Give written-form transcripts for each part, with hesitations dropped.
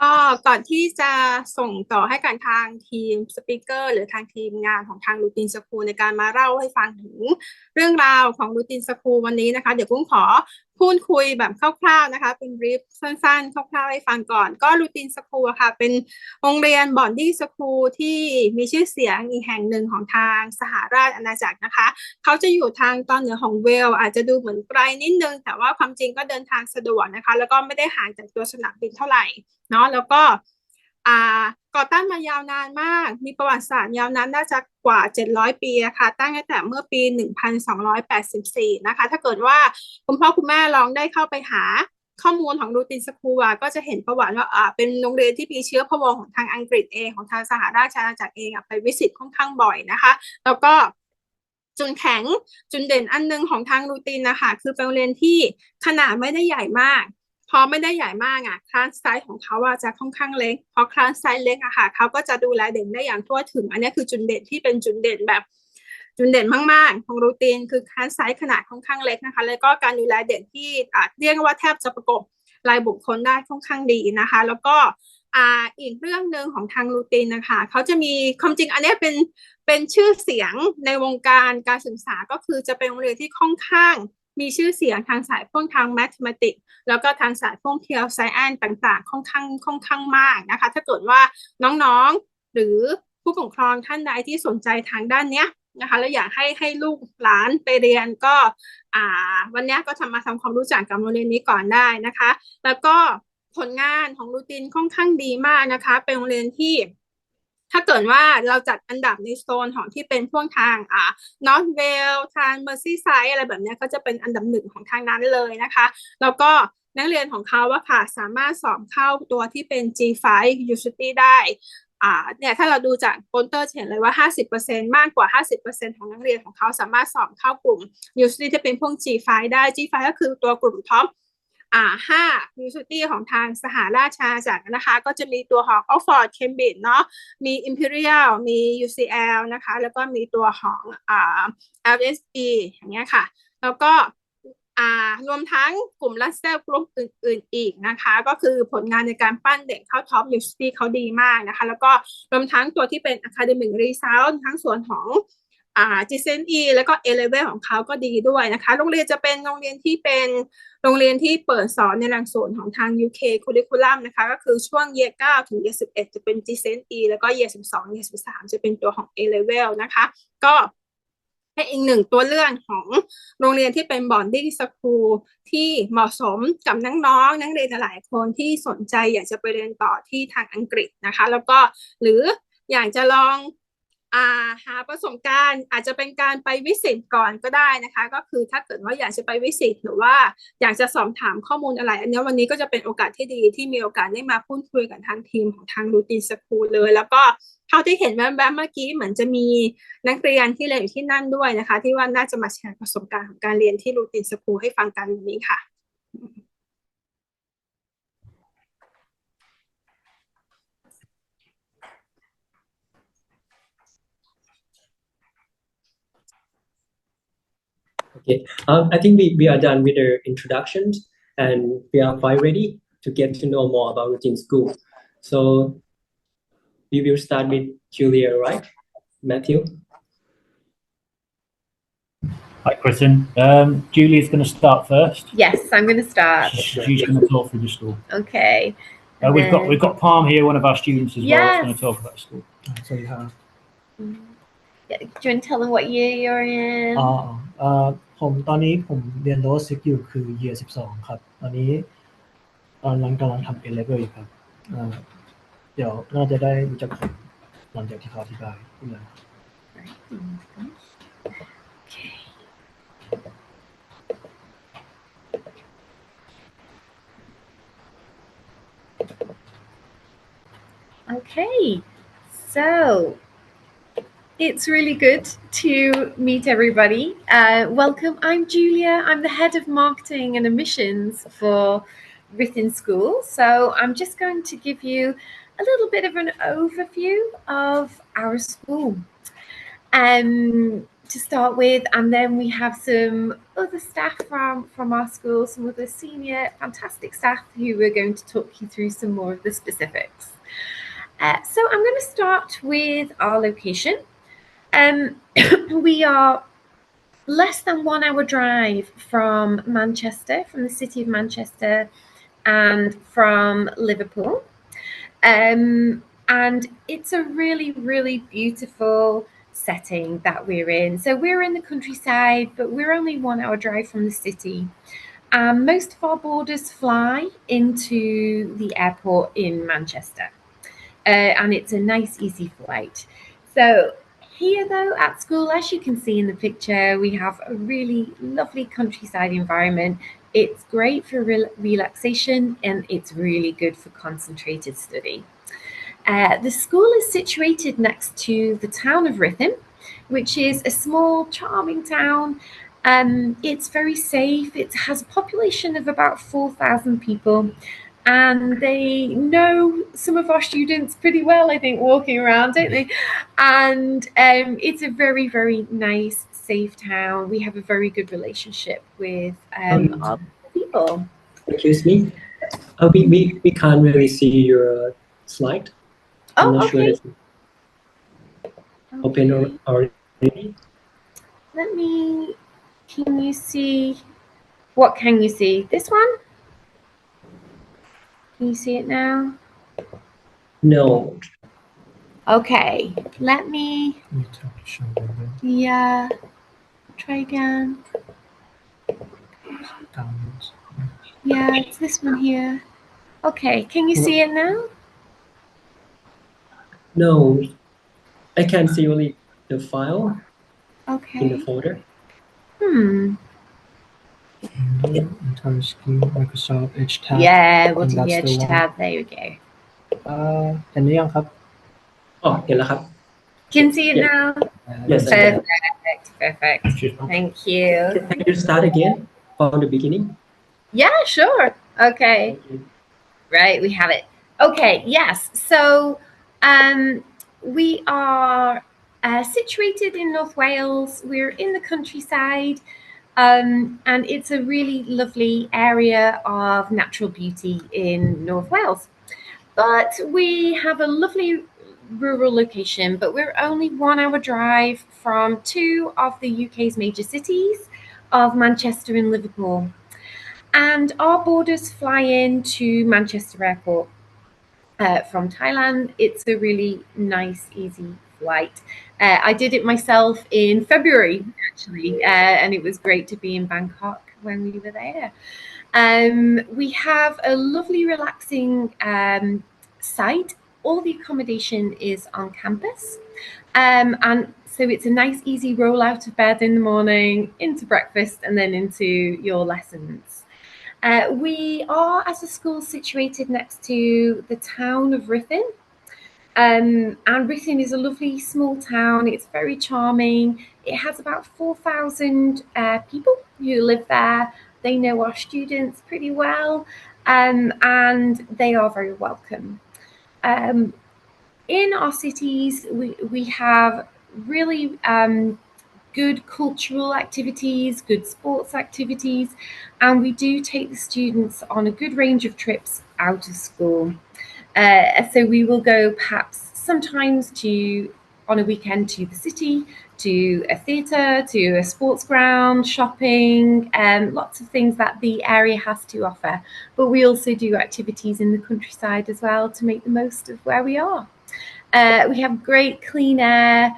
ก็ก่อนที่จะส่งต่อให้กับทางทีมสปีกเกอร์หรือทางทีมงานของทาง Ruthin School ในการมาเล่าให้ฟังถึงเรื่องราวของ Ruthin School วันนี้นะคะเดี๋ยวกุ้งขอพูดคุยแบบคร่าวๆนะคะเป็นบรีฟสั้นๆคร่าวๆให้ฟังก่อนก็ Ruthin School ค่ะเป็นโรงเรียน Boarding School ที่มีชื่อเสียงอีกแห่งหนึ่งของทางสหราชอาณาจักรนะคะเขาจะอยู่ทางตอนเหนือของเวลส์อาจจะดูเหมือนไกลนิดนึงแต่ว่าความจริงก็เดินทางสะดวกนะคะแล้วก็ไม่ได้ห่างจากตัวสนามบินเท่าไหร่เนาะแล้วก็ก่อตั้งมายาวนานมากมีประวัติศาสตร์ยาวนานน่าจะกว่า700ปีนะคะตั้งแต่เมื่อปี1284นะคะถ้าเกิดว่าคุณพ่อคุณแม่ลองได้เข้าไปหาข้อมูลของรูตินสคูลก็จะเห็นประวัติว่าเป็นโรงเรียนที่มีเชื้อพระวงศ์ของทางอังกฤษเองของทางสหราชอาณาจักรเองไปวิสิตค่อนข้างบ่อยนะคะแล้วก็จุดแข็งจุดเด่นอันนึงของทางรูตินนะคะคือเป็นโรงเรียนที่ขนาดไม่ได้ใหญ่มากพอไม่ได้ใหญ่มากคลาสไซส์ของเขาจะค่อนข้างเล็กพอคลาสไซส์เล็กเขาก็จะดูแลเด็กได้อย่างทั่วถึงอันนี้คือจุดเด่นที่เป็นจุดเด่นแบบจุดเด่นมากๆของรูทีนคือคลาสไซส์ขนาดค่อนข้างเล็กนะคะแล้วก็การดูแลเด็กที่เรียกว่าแทบจะประกบรายบุคคลได้ค่อนข้างดีนะคะแล้วก็อีกเรื่องหนึ่งของทางรูทีนนะคะเขาจะมีความจริงอันนี้เป็นชื่อเสียงในวงการศึกษาก็คือจะเป็นโรงเรียนที่ค่อนข้างมีชื่อเสียงทางสายพวกทางแมทริติกแล้วก็ทางสายพวกเทียลไซแอนต่างๆค่อนข้างมากนะคะถ้าเกิดว่าน้องๆหรือผู้ปกครองท่านใดที่สนใจทางด้านเนี้ยนะคะแล้วอยากให้ลูกหลานไปเรียนก็วันนี้ก็มาทำความรู้จักกับโรงเรียนนี้ก่อนได้นะคะแล้วก็ผลงานของรูตินค่อนข้างดีมากนะคะเป็นโรงเรียนที่ถ้าเกิดว่าเราจัดอันดับในโซนของที่เป็นพวกทางนอร์ทเวลส์ทางเมอร์ซีไซด์อะไรแบบนี้ก็จะเป็นอันดับ1ของทางนั้นเลยนะคะแล้วก็นักเรียนของเขาค่ะสามารถสอบเข้าตัวที่เป็น G5 University ได้เนี่ยถ้าเราดูจากโปสเตอร์เห็นเลยว่า 50% มากกว่า 50% ของนักเรียนของเขาสามารถสอบเข้ากลุ่ม University ที่เป็นพวก G5 ได้ G5 ก็คือตัวกลุ่มท็อป5 University ของทางสหราชอาณาจักรนะคะก็จะมีตัวของ Oxford Cambridge เนาะมี Imperial มี UCL นะคะแล้วก็มีตัวของLSE อย่างเงี้ยค่ะแล้วก็รวมทั้งกลุ่ม Russell Group อื่นๆอีกนะคะก็คือผลงานในการปั้นเด็กเข้าท็อป University เขาดีมากนะคะแล้วก็รวมทั้งตัวที่เป็น Academic Result ทั้งส่วนของGCSE แล้วก็ A-Level ของเขาก็ดีด้วยนะคะโรงเรียนจะเป็นโรงเรียนที่เป็นโรงเรียนที่เปิดสอนในหลักสูตรของทาง UK Curriculum นะคะก็คือช่วง Year 9 ถึง Year 11 จะเป็น GCSE แล้วก็ Year 12 Year 13 จะเป็นตัวของ A-Level นะคะก็เป็นอีกหนึ่งตัวเลือกของโรงเรียนที่เป็น boarding school ที่เหมาะสมกับน้องๆนักเรียนหลายคนที่สนใจอยากจะไปเรียนต่อที่ทางอังกฤษนะคะแล้วก็หรืออยากจะลองหาประสบการณ์อาจจะเป็นการไปวิสิตก่อนก็ได้นะคะก็คือถ้าเกิดว่าอยากจะไปวิสิตหรือว่าอยากจะสอบถามข้อมูลอะไรอันนี้วันนี้ก็จะเป็นโอกาสที่ดีที่มีโอกาสได้มาพูดคุยกับทางทีมของทาง Ruthin School เลยแล้วก็เท่าที่เห็นแวบๆเมื่อกี้เหมือนจะมีนักเรียนที่เรียนอยู่ที่นั่นด้วยนะคะที่ว่าน่าจะมาแชร์ประสบการณ์ของการเรียนที่ Ruthin School ให้ฟังกันวันนี้ค่ะ Okay, I think we are done with the introductions and we are quite ready to get to know more about Ruthin School. So we will start with Julia, right? Matthew? Hi, Kristen. Julia's going to start first. Yes, I'm going to start. She's going to talk through the school. Okay. We've got Palm here, one of our students as well. Yes. That's going to talk about the school. So you have. Do you want to tell them what year you're in? ตอนนี้ผมเรียน Lower 6อยู่คือ Year 12ครับตอนนี้กำลังทำ A-Level อยู่ครับเดี๋ยวน่าจะได้รู้จักผมหลังจากที่เขาอธิบายขึ้นมา Okay, so it's really good to meet everybody. Welcome, I'm Julia. I'm the head of marketing and admissions for Ruthin School. So I'm just going to give you a little bit of an overview of our school. to start with, and then we have some other staff from our school, some other senior fantastic staff who are going to talk you through some more of the specifics. So I'm going to start with our location. We are less than 1 hour drive from Manchester, from the city of Manchester, and from Liverpool. And it's a really, really beautiful setting that we're in. So we're in the countryside, but we're only 1 hour drive from the city. Most of our boarders fly into the airport in Manchester. And it's a nice, easy flight. So here, though, at school, as you can see in the picture, we have a really lovely countryside environment. It's great for relaxation, and it's really good for concentrated study. The school is situated next to the town of Ruthin, which is a small, charming town. It's very safe. It has a population of about 4,000 people. And they know some of our students pretty well, I think, walking around, don't they? And it's a very, very nice, safe town. We have a very good relationship with our people. Excuse me. We can't really see your slide. I'm not sure okay. it's open already. Let me, can you see, what can you see? This one? Can you see it now? No. Okay, let me, You have to show them yeah, try again. downwards. Yeah, it's this one here. Okay, can you see it now? No. I can see only the file in the Okay. folder. Entire screen, Microsoft Edge tab. Yeah, we'll do that's the edge the one. tab. There we go. เห็นหรือยังครับ Oh, เห็นแล้วครับ Can see it Yeah. now? Yes, I can. Perfect. Thank you. Can you start again from the beginning? Yeah, sure. Okay. Thank you. Right, we have it. Okay, yes. So we are situated in North Wales. We're in the countryside. And it's a really lovely area of natural beauty in North Wales. But we have a lovely rural location, but we're only 1 hour drive from 2 of the UK's major cities of Manchester and Liverpool. And our boarders fly into Manchester Airport from Thailand. It's a really nice, easy flight. I did it myself in February, actually, and it was great to be in Bangkok when we were there. We have a lovely, relaxing site. All the accommodation is on campus. And so it's a nice, easy roll out of bed in the morning, into breakfast, and then into your lessons. We are, as a school, situated next to the town of Ruthin. And Ruthin is a lovely small town. It's very charming. It has about 4,000 people who live there. They know our students pretty well, and they are very welcome. In our cities, we have really good cultural activities, good sports activities, and we do take the students on a good range of trips out of school. So we will go perhaps sometimes on a weekend to the city, to a theatre, to a sports ground, shopping, lots of things that the area has to offer. But we also do activities in the countryside as well to make the most of where we are. We have great clean air,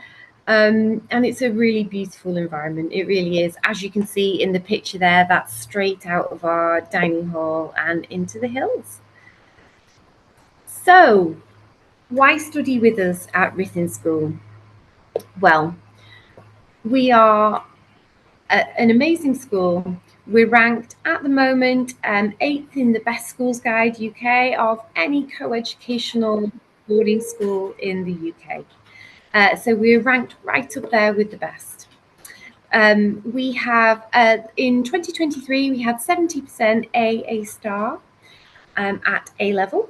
and it's a really beautiful environment. It really is. As you can see in the picture there, that's straight out of our dining hall and into the hills. So, why study with us at Ruthin School? Well, we are an amazing school. We're ranked at the moment 8th in the Best Schools Guide UK of any co-educational boarding school in the UK. So we're ranked right up there with the best. We have, in 2023, we had 70% A star at A level.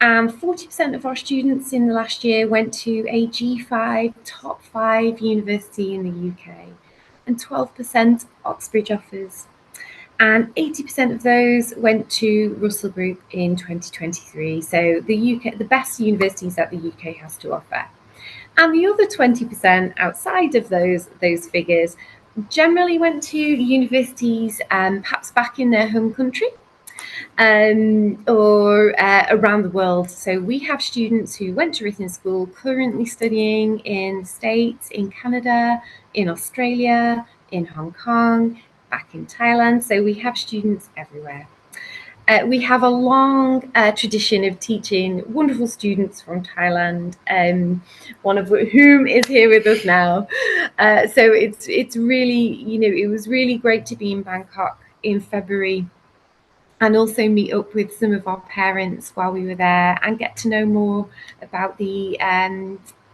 And 40% of our students in the last year went to a G5 top 5 university in the UK, and 12% Oxbridge offers. And 80% of those went to Russell Group in 2023. So the best universities that the UK has to offer. And the other 20% outside of those figures generally went to universities perhaps back in their home country or around the world. So we have students who went to Ruthin School currently studying in the States, in Canada, in Australia, in Hong Kong, back in Thailand. So we have students everywhere. We have a long tradition of teaching wonderful students from Thailand, one of whom is here with us now. So it's really, it was really great to be in Bangkok in February and also meet up with some of our parents while we were there and get to know more about the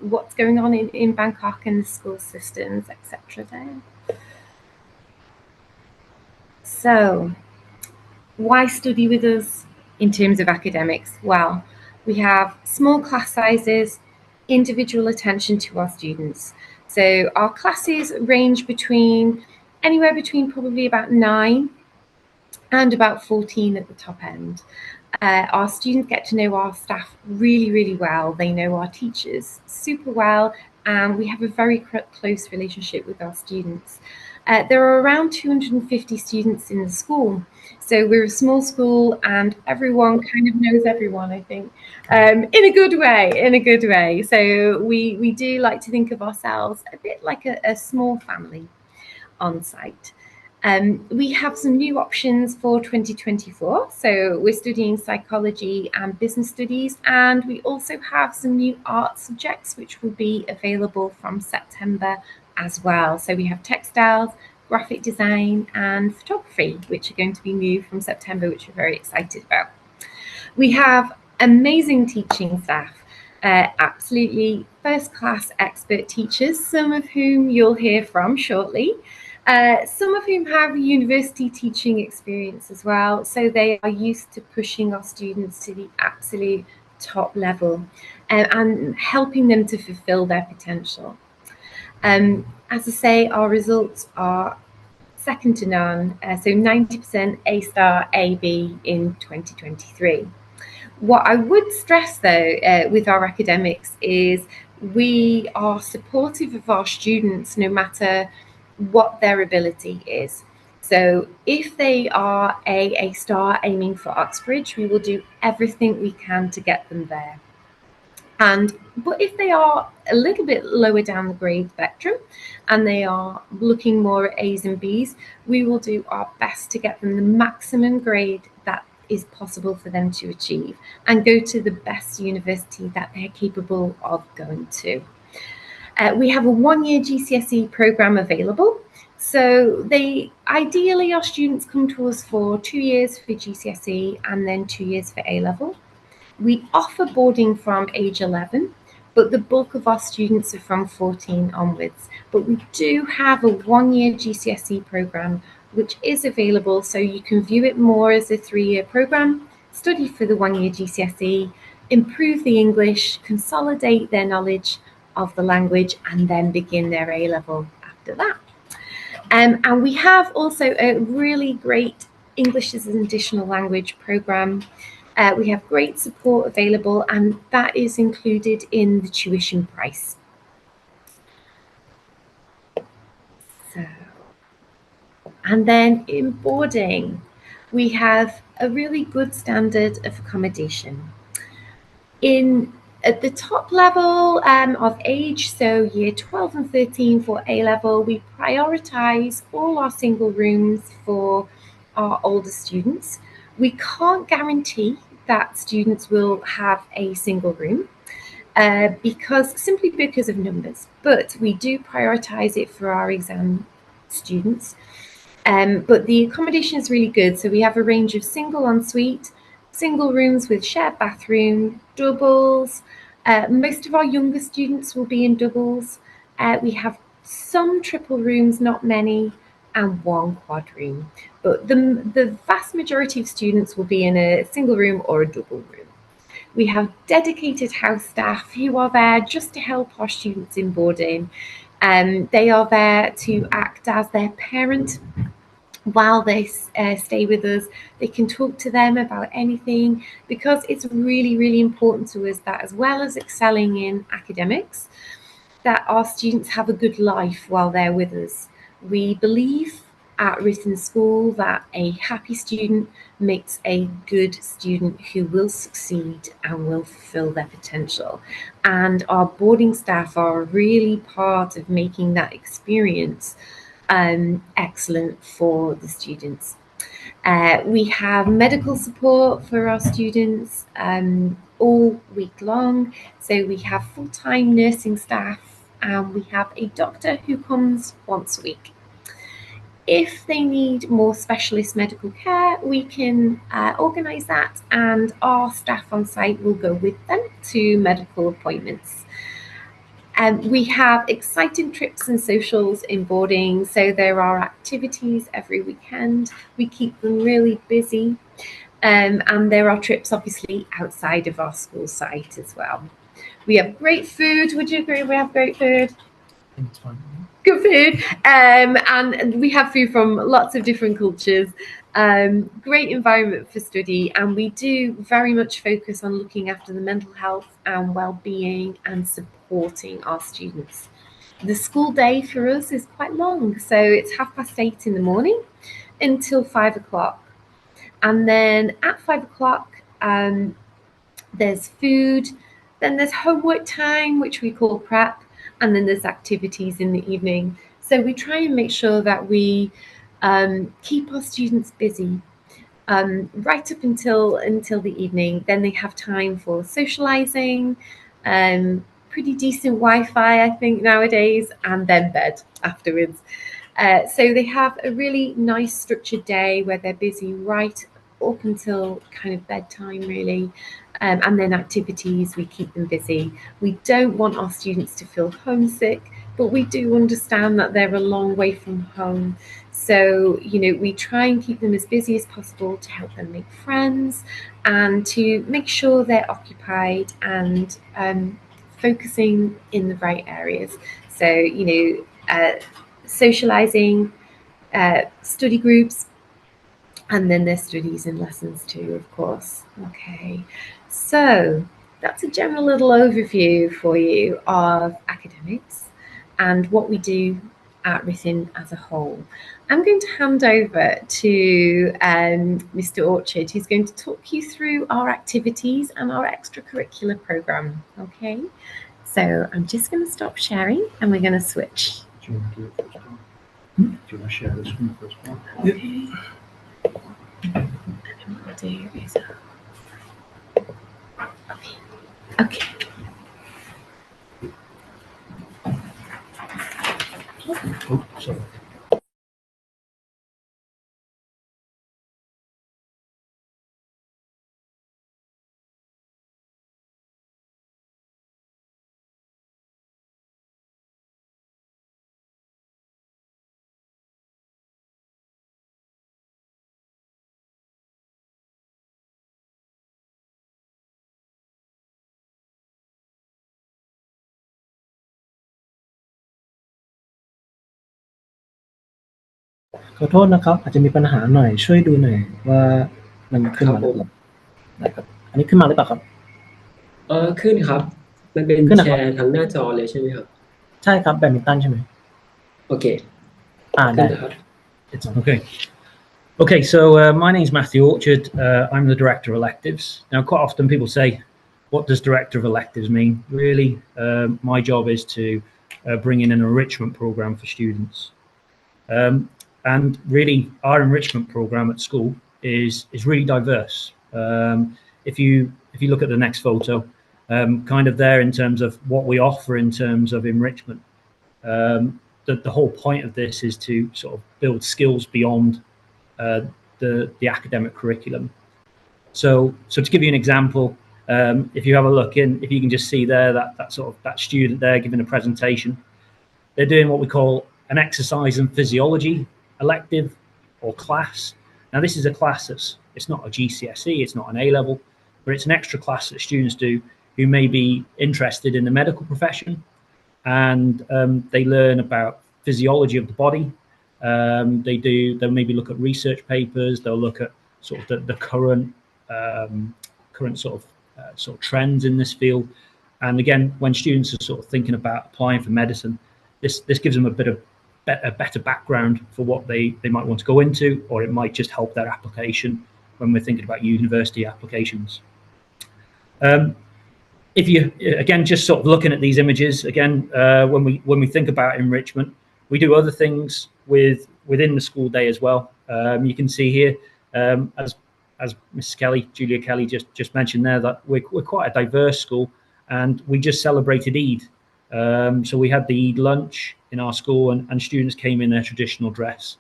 what's going on in Bangkok and the school systems, etc. there. So, why study with us in terms of academics? Well, we have small class sizes, individual attention to our students. So our classes range anywhere between probably about 9 and about 14 at the top end. Our students get to know our staff really, really well. They know our teachers super well, and we have a very close relationship with our students. There are around 250 students in the school. So we're a small school and everyone kind of knows everyone, I think, in a good way. So we do like to think of ourselves a bit like a small family on site. We have some new options for 2024. So we're studying psychology and business studies, and we also have some new art subjects which will be available from September as well. So we have textiles, graphic design and photography, which are going to be new from September, which we're very excited about. We have amazing teaching staff, absolutely first-class expert teachers, some of whom you'll hear from shortly. Some of whom have university teaching experience as well, so they are used to pushing our students to the absolute top level and helping them to fulfill their potential. As I say, our results are second to none, so 90% A star, AB in 2023. What I would stress though with our academics is we are supportive of our students no matter what their ability is. So if they are A star aiming for Oxbridge, we will do everything we can to get them there. But if they are a little bit lower down the grade spectrum and they are looking more at A's and B's, we will do our best to get them the maximum grade that is possible for them to achieve and go to the best university that they're capable of going to. We have a 1-year GCSE program available. So ideally our students come to us for 2 years for GCSE and then 2 years for A-level. We offer boarding from age 11, but the bulk of our students are from 14 onwards. But we do have a 1-year GCSE program which is available, so you can view it more as a 3-year program, study for the 1-year GCSE, improve the English, consolidate their knowledge of the language, and then begin their A-level after that. And we have also a really great English as an additional language program. We have great support available, and that is included in the tuition price. And then in boarding, we have a really good standard of accommodation. At the top level of age, so year 12 and 13 for A-level, we prioritise all our single rooms for our older students. We can't guarantee that students will have a single room simply because of numbers, but we do prioritise it for our exam students. But the accommodation is really good, so we have a range of single ensuite, single rooms with shared bathroom, doubles. Most of our younger students will be in doubles. We have some triple rooms, not many, and 1 quad room. But the vast majority of students will be in a single room or a double room. We have dedicated house staff who are there just to help our students in boarding. They are there to act as their parent while they stay with us. They can talk to them about anything, because it's really, really important to us that as well as excelling in academics, that our students have a good life while they're with us. We believe at Ruthin School that a happy student makes a good student who will succeed and will fulfill their potential. And our boarding staff are really part of making that experience excellent for the students. We have medical support for our students all week long. So we have full-time nursing staff, and we have a doctor who comes once a week. If they need more specialist medical care, we can organise that, and our staff on site will go with them to medical appointments. We have exciting trips and socials in boarding, so there are activities every weekend. We keep them really busy, and there are trips obviously outside of our school site as well. We have great food. Would you agree we have great food? I think it's fine. Good food, and we have food from lots of different cultures. Great environment for study, and we do very much focus on looking after the mental health and well-being and supporting our students. The school day for us is quite long, so it's 8:30 in the morning until 5 o'clock, and then at 5 o'clock there's food, then there's homework time, which we call prep, and then there's activities in the evening. So we try and make sure that we keep our students busy right up until the evening. Then they have time for socializing, pretty decent Wi-Fi, I think, nowadays, and then bed afterwards. So they have a really nice structured day where they're busy right up until kind of bedtime, really. And then activities, we keep them busy. We don't want our students to feel homesick, but we do understand that they're a long way from home. So, we try and keep them as busy as possible to help them make friends and to make sure they're occupied and focusing in the right areas. So, socializing, study groups, and then their studies and lessons too, of course. Okay, so that's a general little overview for you of academics and what we do at Ruthin as a whole. I'm going to hand over to Mr. Orchard, who's going to talk you through our activities and our extracurricular program. Okay, so I'm just going to stop sharing and we're going to switch. Do you want to do it first one? Do you want to share the screen first one? Okay. And then what I'll do is okay. Oh, sorry.ขอโทษนะครับอาจจะมีปัญหาหน่อยช่วยดูหน่อยว่ามันขึ้นมาหรือเปล่าได้ครับอันนี้ขึ้นมาหรือเปล่าครับ ขึ้นครับมันเป็น ขึ้นนะครับ แชร์ทั้งหน้าจอเลยใช่ไหมครับ ใช่ครับแบดมินตันใช่ไหม โอเค ได้ ครับ It's on. Okay, so my name's Matthew Orchard. I'm the Director of Electives. Now, quite often people say, what does Director of Electives mean? Really, my job is to bring in an enrichment program for students. And really, our enrichment program at school is really diverse. If you look at the next photo, kind of there in terms of what we offer in terms of enrichment. The whole point of this is to sort of build skills beyond the academic curriculum. So to give you an example, if you have a look in, if you can just see there that student there giving a presentation, they're doing what we call an exercise and physiology elective or class. Now this is a class it's not a GCSE, it's not an A-level, but it's an extra class that students do who may be interested in the medical profession, and they learn about physiology of the body. They'll maybe look at research papers. They'll look at sort of the current sort of trends in this field. And again, when students are sort of thinking about applying for medicine, this gives them a better background for what they might want to go into, or it might just help their application when we're thinking about university applications. If you again just sort of looking at these images again, when we think about enrichment, we do other things within the school day as well. You can see here, as Mrs. Kelly, Julia Kelly just mentioned there, that we're quite a diverse school, and we just celebrated Eid. So we had the Eid lunch in our school, and students came in their traditional dress,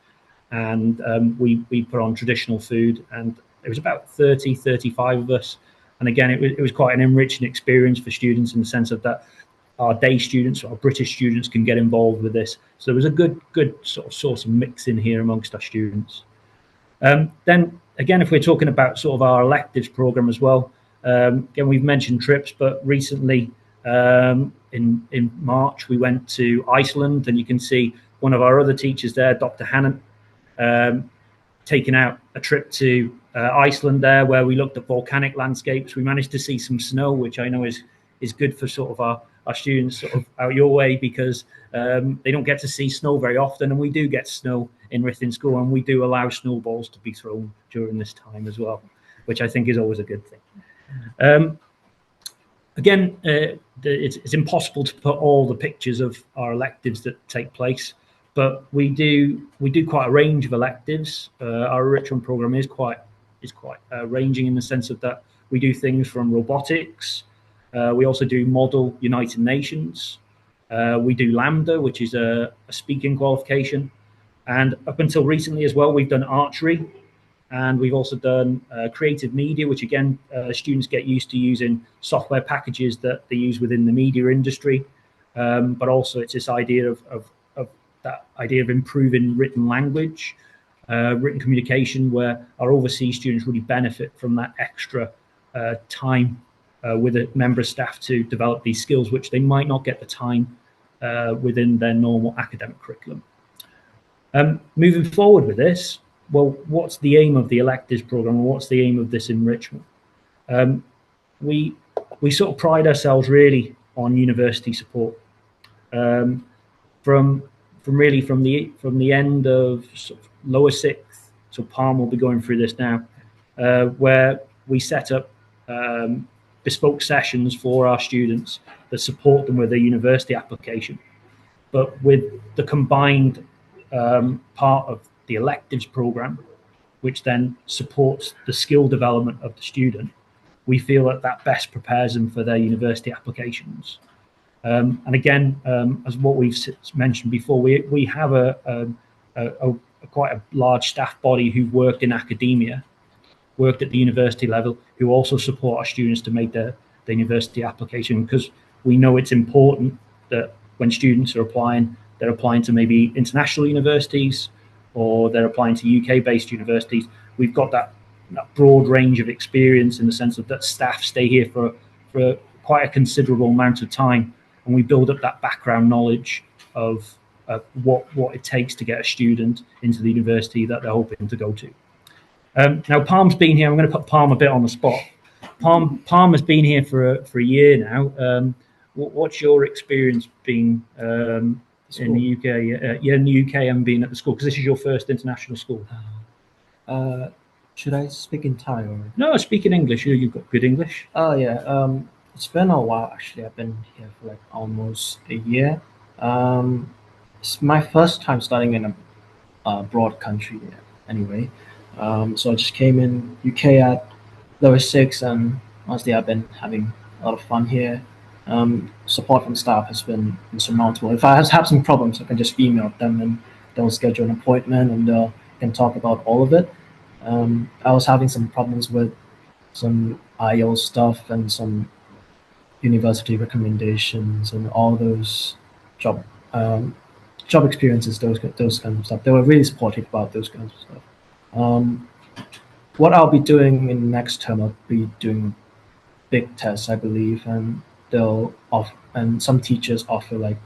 and we put on traditional food, and it was about 35 of us. And again, it was quite an enriching experience for students in the sense of that our day students, our British students, can get involved with this. So there was a good sort of source of mix in here amongst our students. Then again, if we're talking about sort of our electives program as well, again, we've mentioned trips, but recently in March we went to Iceland, and you can see one of our other teachers there, Dr. Hannan, taking out a trip to Iceland there, where we looked at volcanic landscapes. We managed to see some snow, which I know is good for sort of our students sort of out your way, because they don't get to see snow very often, and we do get snow in Ruthin School, and we do allow snowballs to be thrown during this time as well, which I think is always a good thing. Again, it's impossible to put all the pictures of our electives that take place, but we do quite a range of electives. Our enrichment program is quite ranging in the sense of that we do things from robotics. We also do Model United Nations. We do Lambda, which is a speaking qualification. And up until recently as well, we've done archery, and we've also done creative media, which again, students get used to using software packages that they use within the media industry. But also it's this idea of improving written language, written communication, where our overseas students really benefit from that extra time with a member of staff to develop these skills, which they might not get the time within their normal academic curriculum. Moving forward with this, well, what's the aim of the electives program? What's the aim of this enrichment? We sort of pride ourselves really on university support. From the end of, sort of lower sixth, so Palm will be going through this now, where we set up bespoke sessions for our students that support them with their university application. But with the combined part of the electives program, which then supports the skill development of the student, we feel that best prepares them for their university applications. And again, as what we've mentioned before, we have quite a large staff body who've worked in academia, worked at the university level, who also support our students to make their university application, because we know it's important that when students are applying, they're applying to maybe international universities, or they're applying to UK-based universities. We've got that broad range of experience in the sense of that staff stay here for quite a considerable amount of time, and we build up that background knowledge of what it takes to get a student into the university that they're hoping to go to. Now, Palm's been here. I'm going to put Palm a bit on the spot. Palm has been here for a year now. What's your experience being in the UK? In the UK and being at the school, because this is your first international school. Should I speak in Thai or? No, speak in English. You've got good English. Oh yeah. It's been a while actually. I've been here for like almost a year. It's my first time studying in a broad country anyway. So I just came in UK at lower six, and honestly I've been having a lot of fun here. Support from staff has been insurmountable. If I have some problems, I can just email them and they'll schedule an appointment and they can talk about all of it. I was having some problems with some IELTS stuff and some university recommendations and all those job experiences, those kinds of stuff. They were really supportive about those kinds of stuff. What I'll be doing in next term, I'll be doing big tests, I believe, and and some teachers offer like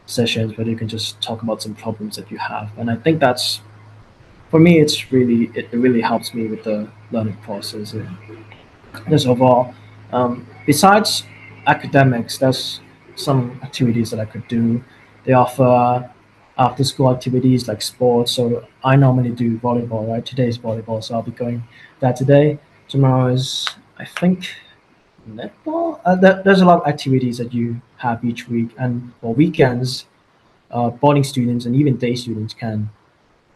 sessions where you can just talk about some problems that you have. And I think that's, for me, it really helps me with the learning process. Just overall, besides academics, there's some activities that I could do. They offer after school activities like sports. So I normally do volleyball, right? Today is volleyball, so I'll be going that today. Tomorrow is, I think, netball. There's a lot of activities that you have each week, and for weekends, boarding students and even day students can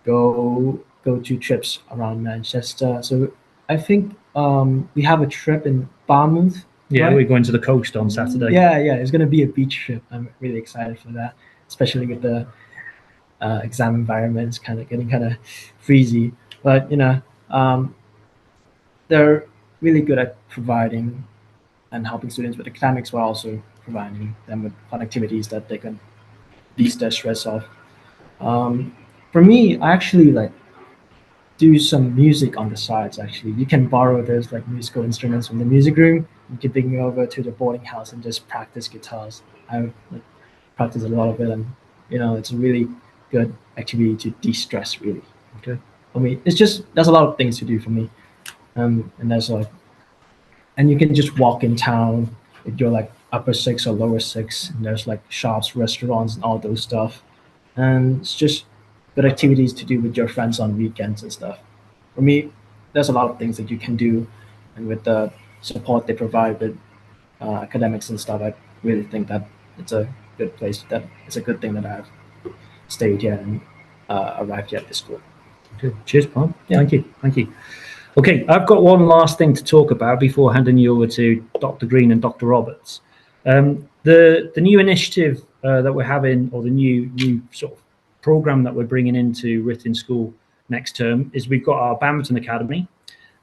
go to trips around Manchester. So I think we have a trip in Barmouth. Yeah, right? we're going to the coast on Saturday. Yeah, it's going to be a beach trip. I'm really excited for that, especially with the exam environment. It's getting kind of freezy, but they're really good at providing and helping students with academics while also providing them with fun activities that they can ease their stress off. For me, I actually do some music on the sides. Actually, you can borrow those musical instruments from the music room. You can bring me over to the boarding house and just practice guitars. I practice a lot of it, and it's a really good activity to de-stress. Really, Okay. I mean, there's a lot of things to do for me, and there's and you can just walk in town with your upper six or lower six, and there's shops, restaurants, and all those stuff, and it's just good activities to do with your friends on weekends and stuff. For me, there's a lot of things that you can do, and with the support they provide with academics and stuff, I really think that it's a good place. That it's a good thing that I've stayed here and arrived here at this school. Good. Cheers, Paul. Yeah. Thank you. Okay, I've got one last thing to talk about before handing you over to Dr. Green and Dr. Roberts. The new initiative that we're having, or the new sort of program that we're bringing into Ruthin School next term, is we've got our Badminton Academy,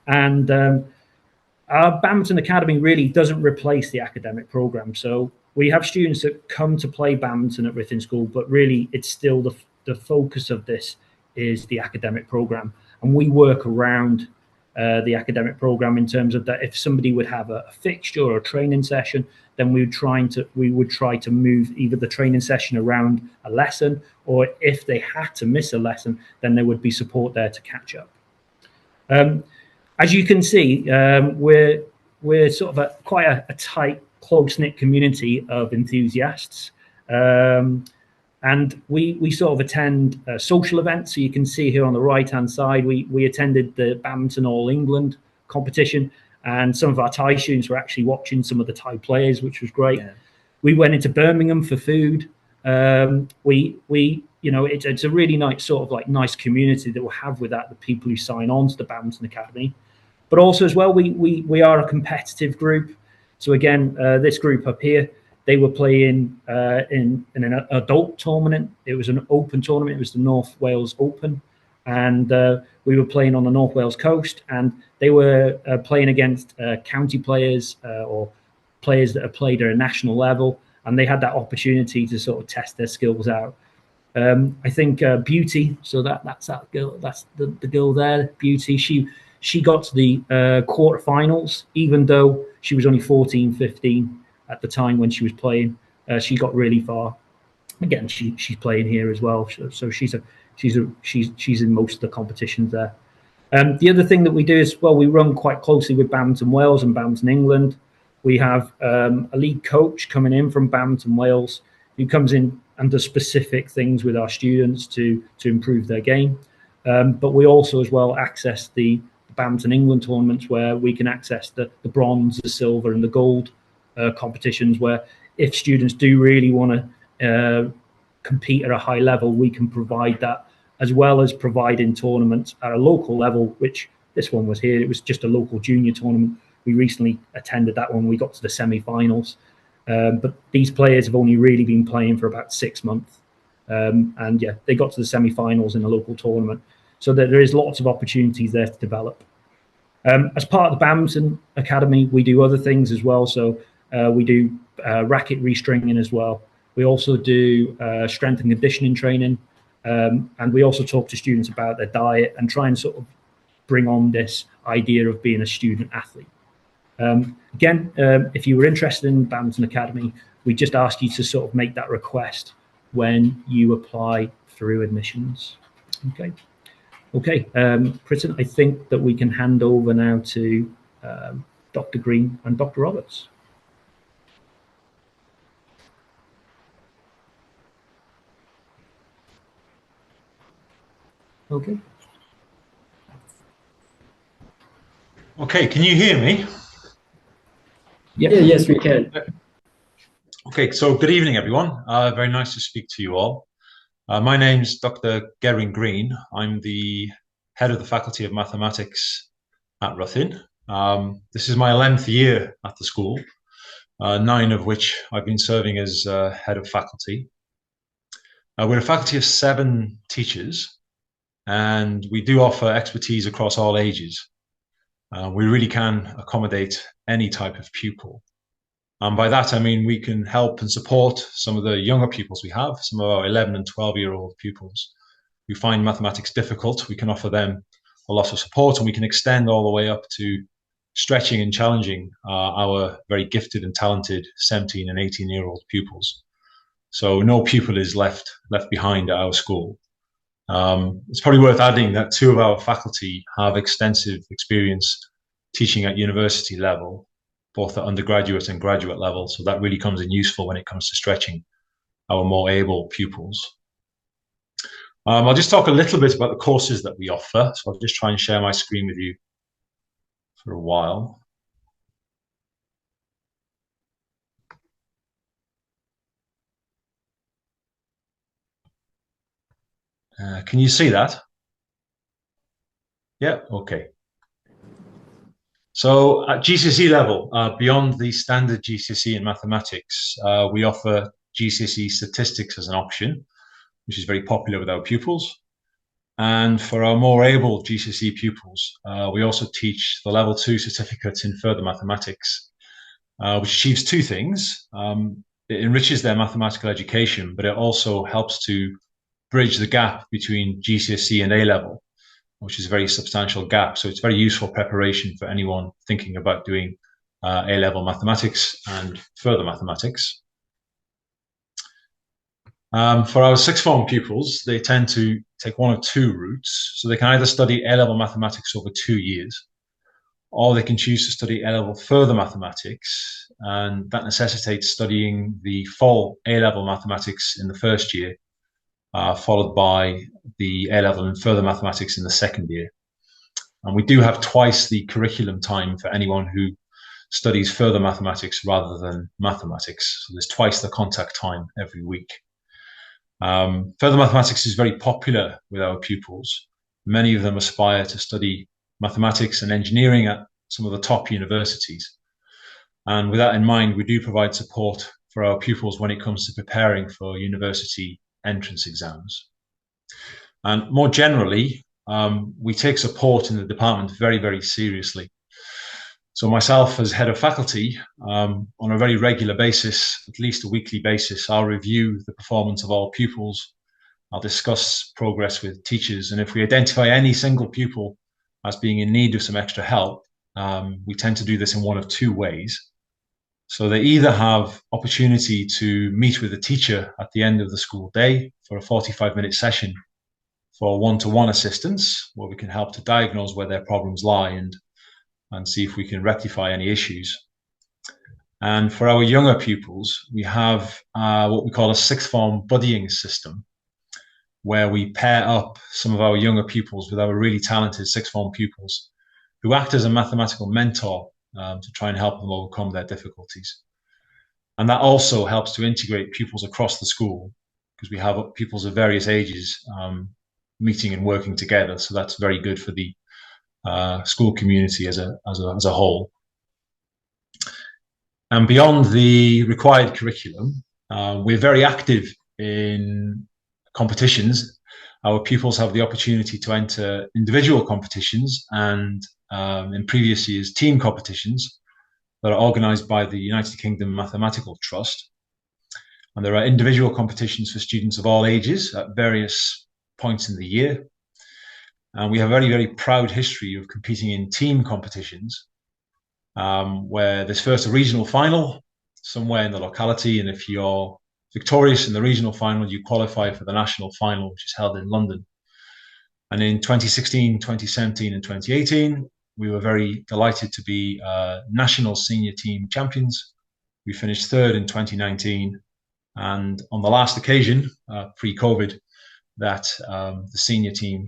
and our Badminton Academy really doesn't replace the academic program. So we have students that come to play badminton at Ruthin School, but really it's still the focus of this is the academic program, and we work around the academic program in terms of that if somebody would have a fixture or a training session, then we would try to move either the training session around a lesson, or if they had to miss a lesson, then there would be support there to catch up. As you can see, we're sort of quite a tight, close-knit community of enthusiasts. And we sort of attend social events. So you can see here on the right-hand side, we attended the Badminton All England competition, and some of our Thai students were actually watching some of the Thai players, which was great. Yeah. We went into Birmingham for food. It's a really nice sort of nice community that we'll have with that, the people who sign on to the Badminton Academy. But also as well, we are a competitive group. So again, this group up here, they were playing in an adult tournament. It was an open tournament. It was the North Wales Open. And we were playing on the North Wales coast. And they were playing against county players or players that have played at a national level. And they had that opportunity to sort of test their skills out. I think Beauty, so that's that girl. That's the girl there, Beauty. She got to the quarterfinals, even though she was only 14, 15 at the time when she was playing. She got really far. Again, she's playing here as well, so she's in most of the competitions there. The other thing that we do is, well, we run quite closely with Badminton Wales and Badminton England. We have a lead coach coming in from Badminton Wales who comes in and does specific things with our students to improve their game. But we also as well access the Badminton England tournaments, where we can access the bronze, the silver and the gold competitions, where if students do really want to compete at a high level, we can provide that, as well as providing tournaments at a local level, which this one was here. It was just a local junior tournament. We recently attended that one. We got to the semi-finals. But these players have only really been playing for about 6 months. And yeah, they got to the semi-finals in a local tournament. So there is lots of opportunities there to develop. As part of the Badminton Academy, we do other things as well. So we do racket restringing as well. We also do strength and conditioning training. And we also talk to students about their diet and try and sort of bring on this idea of being a student athlete. Again, if you were interested in Badminton Academy, we just ask you to sort of make that request when you apply through admissions. Okay, Pritten, I think that we can hand over now to Dr. Green and Dr. Roberts. Okay. Okay, can you hear me? Yeah, yes, we can. Okay, so good evening, everyone. Very nice to speak to you all. My name's Dr. Geraint Green. I'm the head of the Faculty of Mathematics at Ruthin. This is my 11th year at the school, 9 of which I've been serving as head of faculty. We're a faculty of 7 teachers, and we do offer expertise across all ages. We really can accommodate any type of pupil. And by that, I mean we can help and support some of the younger pupils we have, some of our 11 and 12-year-old pupils who find mathematics difficult. We can offer them a lot of support, and we can extend all the way up to stretching and challenging our very gifted and talented 17 and 18-year-old pupils. So no pupil is left behind at our school. It's probably worth adding that 2 of our faculty have extensive experience teaching at university level, both at undergraduate and graduate level. So that really comes in useful when it comes to stretching our more able pupils. I'll just talk a little bit about the courses that we offer. So I'll just try and share my screen with you for a while. Can you see that? Yeah, okay. So at GCSE level, beyond the standard GCSE in mathematics, we offer GCSE statistics as an option, which is very popular with our pupils. And for our more able GCSE pupils, we also teach the level 2 certificate in further mathematics, which achieves 2 things. It enriches their mathematical education, but it also helps to bridge the gap between GCSE and A-level, which is a very substantial gap. So it's very useful preparation for anyone thinking about doing A-level mathematics and further mathematics. For our 6th form pupils, they tend to take one of 2 routes. So they can either study A-level mathematics over 2 years, or they can choose to study A-level further mathematics, and that necessitates studying the full A-level mathematics in the first year, followed by the A-level and further mathematics in the second year. And we do have twice the curriculum time for anyone who studies further mathematics rather than mathematics. So there's twice the contact time every week. Further mathematics is very popular with our pupils. Many of them aspire to study mathematics and engineering at some of the top universities. And with that in mind, we do provide support for our pupils when it comes to preparing for university entrance exams. And more generally, we take support in the department very, very seriously. So myself as head of faculty, on a very regular basis, at least a weekly basis, I'll review the performance of all pupils. I'll discuss progress with teachers. And if we identify any single pupil as being in need of some extra help, we tend to do this in one of 2 ways. So they either have opportunity to meet with a teacher at the end of the school day for a 45-minute session for one-to-one assistance, where we can help to diagnose where their problems lie and see if we can rectify any issues. And for our younger pupils, we have what we call a 6th form buddying system, where we pair up some of our younger pupils with our really talented 6th form pupils who act as a mathematical mentor to try and help them overcome their difficulties. And that also helps to integrate pupils across the school, because we have pupils of various ages meeting and working together. So that's very good for the school community as a whole. And beyond the required curriculum, we're very active in competitions. Our pupils have the opportunity to enter individual competitions and in previous years team competitions that are organised by the United Kingdom Mathematical Trust. And there are individual competitions for students of all ages at various points in the year. And we have a very, very proud history of competing in team competitions. where there's first a regional final somewhere in the locality, and if you're victorious in the regional final, you qualify for the national final, which is held in London. And in 2016, 2017, and 2018, we were very delighted to be national senior team champions. We finished third in 2019. And on the last occasion, pre-COVID, that the senior team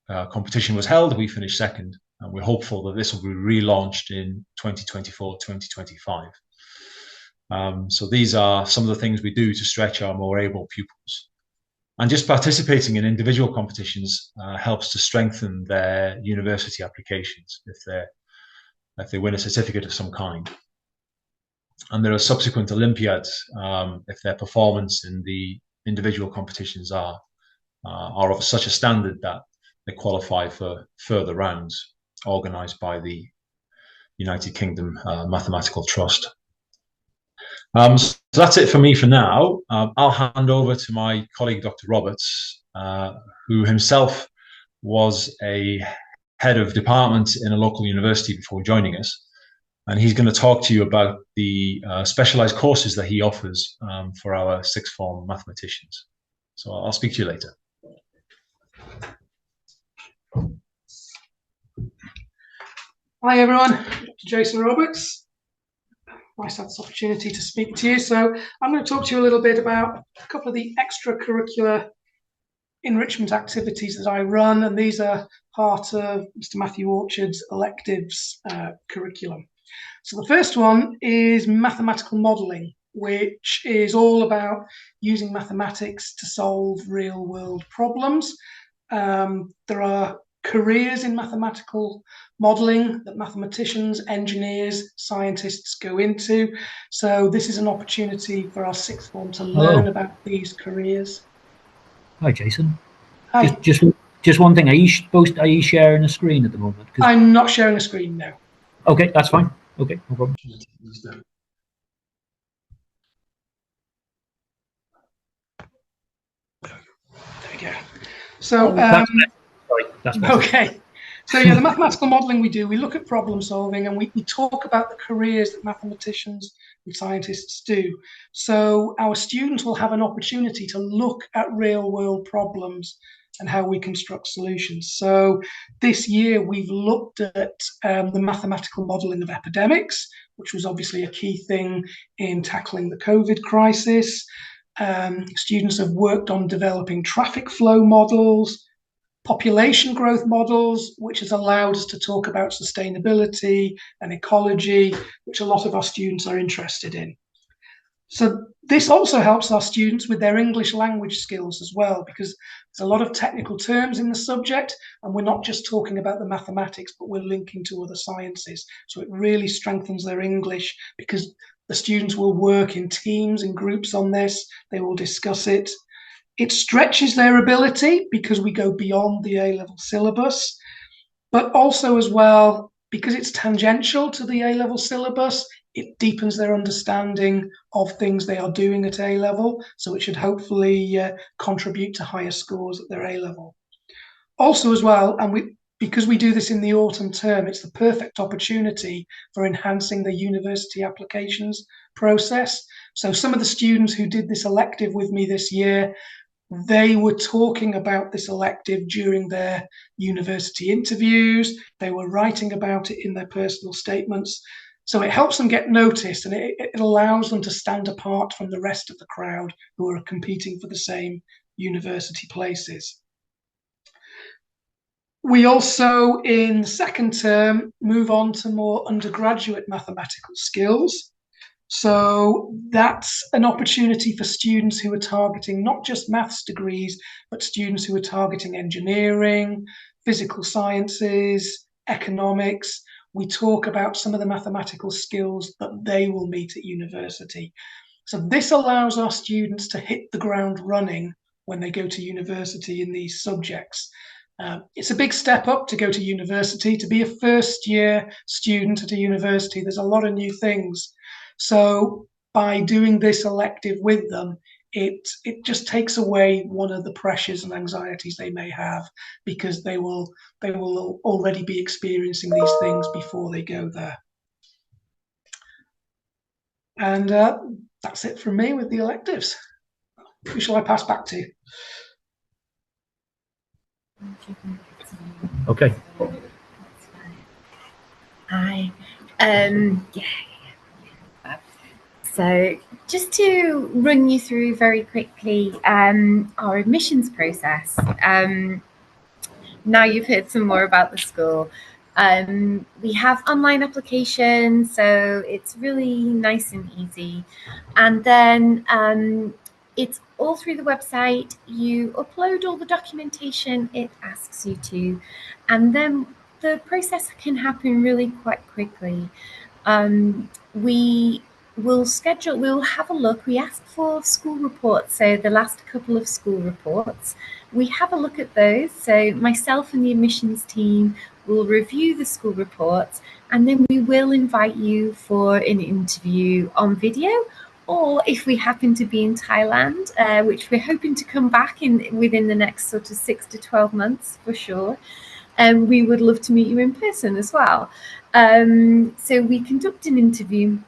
competition was held, we finished second. And we're hopeful that this will be relaunched in 2024, 2025. So these are some of the things we do to stretch our more able pupils. And just participating in individual competitions helps to strengthen their university applications if they win a certificate of some kind. And there are subsequent Olympiads if their performance in the individual competitions are of such a standard that they qualify for further rounds organised by the United Kingdom Mathematical Trust. So that's it for me for now. I'll hand over to my colleague, Dr. Roberts, who himself was a head of department in a local university before joining us. And he's going to talk to you about the specialized courses that he offers for our sixth form mathematicians. So I'll speak to you later. Hi everyone, Dr. Jason Roberts. Nice to have this opportunity to speak to you. So I'm going to talk to you a little bit about a couple of the extracurricular enrichment activities that I run, and these are part of Mr. Matthew Orchard's electives curriculum. So the first one is mathematical modelling, which is all about using mathematics to solve real world problems. There are careers in mathematical modelling that mathematicians, engineers, scientists go into. So this is an opportunity for our sixth form to learn about these careers. Hi, Jason. Hi. Just one thing. Are you sharing a screen at the moment? I'm not sharing a screen now. Okay, that's fine. Okay, no problem. There we go. So that's okay. So yeah, the mathematical modelling we do, we look at problem solving, and we talk about the careers that mathematicians and scientists do. So our students will have an opportunity to look at real world problems and how we construct solutions. So this year we've looked at the mathematical modelling of epidemics, which was obviously a key thing in tackling the COVID crisis. Students have worked on developing traffic flow models, population growth models, which has allowed us to talk about sustainability and ecology, which a lot of our students are interested in. So this also helps our students with their English language skills as well, because there's a lot of technical terms in the subject, and we're not just talking about the mathematics, but we're linking to other sciences. So it really strengthens their English, because the students will work in teams and groups on this. They will discuss it. It stretches their ability because we go beyond the A-level syllabus, but also as well, because it's tangential to the A-level syllabus, it deepens their understanding of things they are doing at A-level. So it should hopefully contribute to higher scores at their A-level. Also as well, and because we do this in the autumn term, it's the perfect opportunity for enhancing the university applications process. So some of the students who did this elective with me this year, they were talking about this elective during their university interviews. They were writing about it in their personal statements. So it helps them get noticed, and it allows them to stand apart from the rest of the crowd who are competing for the same university places. We also, in the second term, move on to more undergraduate mathematical skills. So that's an opportunity for students who are targeting not just maths degrees, but students who are targeting engineering, physical sciences, economics. We talk about some of the mathematical skills that they will meet at university. So this allows our students to hit the ground running when they go to university in these subjects. It's a big step up to go to university. To be a first-year student at a university, there's a lot of new things. So by doing this elective with them, it just takes away one of the pressures and anxieties they may have, because they will already be experiencing these things before they go there. And that's it from me with the electives. Who shall I pass back to? Okay. Hi. So just to run you through very quickly our admissions process. Now you've heard some more about the school. We have online applications, so it's really nice and easy. And then it's all through the website. You upload all the documentation it asks you to, and then the process can happen really quite quickly. We'll have a look. We ask for school reports, so the last couple of school reports. We have a look at those. So myself and the admissions team will review the school reports, and then we will invite you for an interview on video, or if we happen to be in Thailand, which we're hoping to come back within the next sort of 6 to 12 months for sure. We would love to meet you in person as well. So we conduct an interview,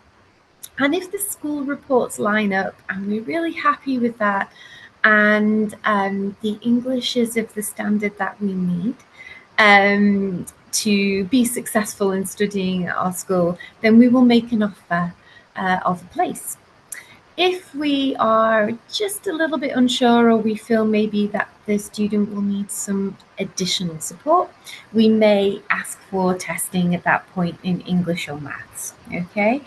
and if the school reports line up and we're really happy with that, and the English is of the standard that we need to be successful in studying at our school, then we will make an offer of a place. If we are just a little bit unsure, or we feel maybe that the student will need some additional support, we may ask for testing at that point in English or maths. Okay,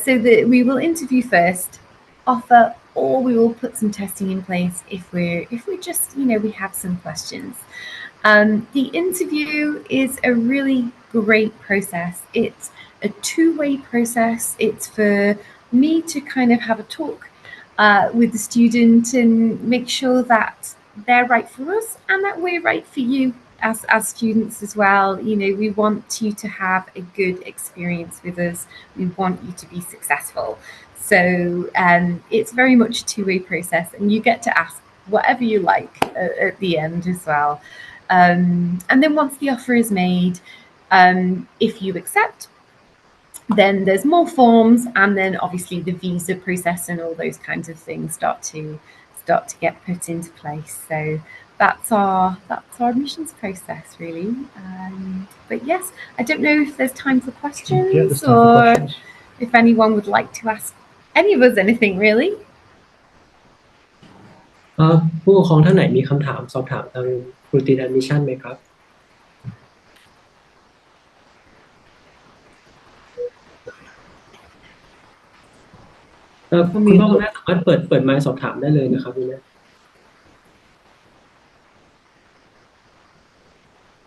so that we will interview first, offer, or we will put some testing in place if we just we have some questions. The interview is a really great process. It's a two-way process. It's for me to kind of have a talk with the student and make sure that they're right for us and that we're right for you as students as well. We want you to have a good experience with us. We want you to be successful. So it's very much a two-way process, and you get to ask whatever you like at the end as well. And then once the offer is made, if you accept, then there's more forms, and then obviously the visa process and all those kinds of things start to get put into place. So that's our admissions process, really. But yes, I don't know if there's time for questions, or if anyone would like to ask any of us anything, really. ผู้ปกครองท่านไหนมีคำถามสอบถามทางรูทีนแอดมิชชั่นไหมครับคุณพ่อคุณแม่สามารถเปิดไมค์สอบถามได้เลยนะครับคุณแม่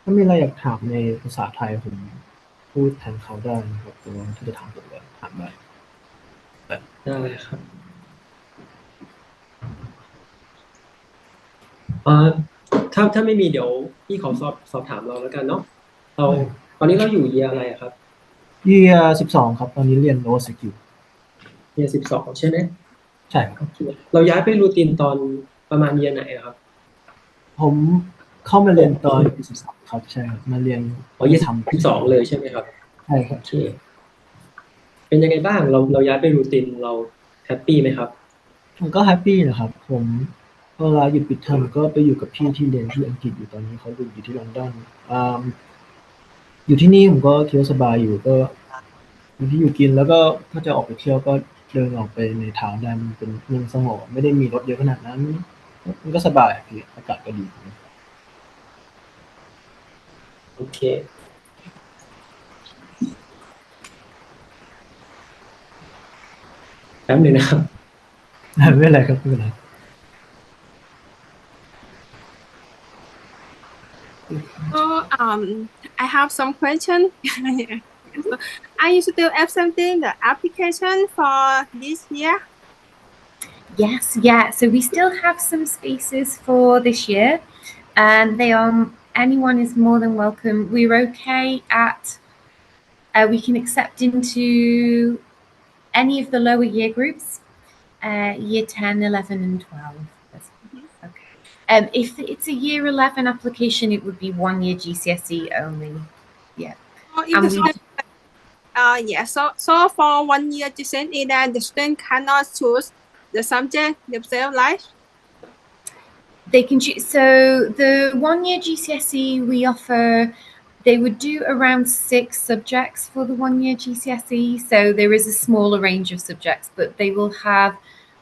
ถ้ามีอะไรอยากถามในภาษาไทยผมพูดแทนเขาได้นะครับแต่ว่าถ้าจะถามผมเลยถามได้ครับถ้าไม่มีเดี๋ยวพี่ขอสอบถามเราแล้วกันเนาะตอนนี้เราอยู่เยียร์อะไรครับเยียร์12ครับตอนนี้เรียนโลสกิลเยียร์12ใช่ไหมใช่ครับเราย้ายไปรูทีนตอนประมาณเยียร์ไหนครับผมเข้ามาเรียนตอน13ครับใช่ครับมาเรียนเยียร์12เลยใช่ไหมครับใช่ครับเป็นยังไงบ้างเราย้ายไปรูทีนเราแฮปปี้ไหมครับผมก็แฮปปี้นะครับผมเวลาหยุดปิดเทอมก็ไปอยู่กับพี่ที่เรียนที่อังกฤษอยู่ตอนนี้เขาอยู่ที่ลอนดอนอยู่ที่นี่ผมก็คิดว่าสบายอยู่ก็อยู่ที่อยู่กินแล้วก็ถ้าจะออกไปเที่ยวก็เดินออกไปในทางได้มันเป็นเมืองสงบไม่ได้มีรถเยอะขนาดนั้นมันก็สบายพี่อากาศก็ดีโอเคแป๊บนึงนะครับไม่เป็นไรครับไม่เป็นไรSo I have some question. So, are you still accepting the application for this year? Yes, yeah. So we still have some spaces for this year, and anyone is more than welcome. We're okay at we can accept into any of the lower year groups, year 10, 11, and 12. Okay. If it's a year 11 application, it would be 1 year GCSE only. Yeah. Yes. So for 1 year GCSE, then the student cannot choose the subject themselves, right? They can choose. So the 1 year GCSE we offer, they would do around 6 subjects for the 1 year GCSE. So there is a smaller range of subjects, but they will have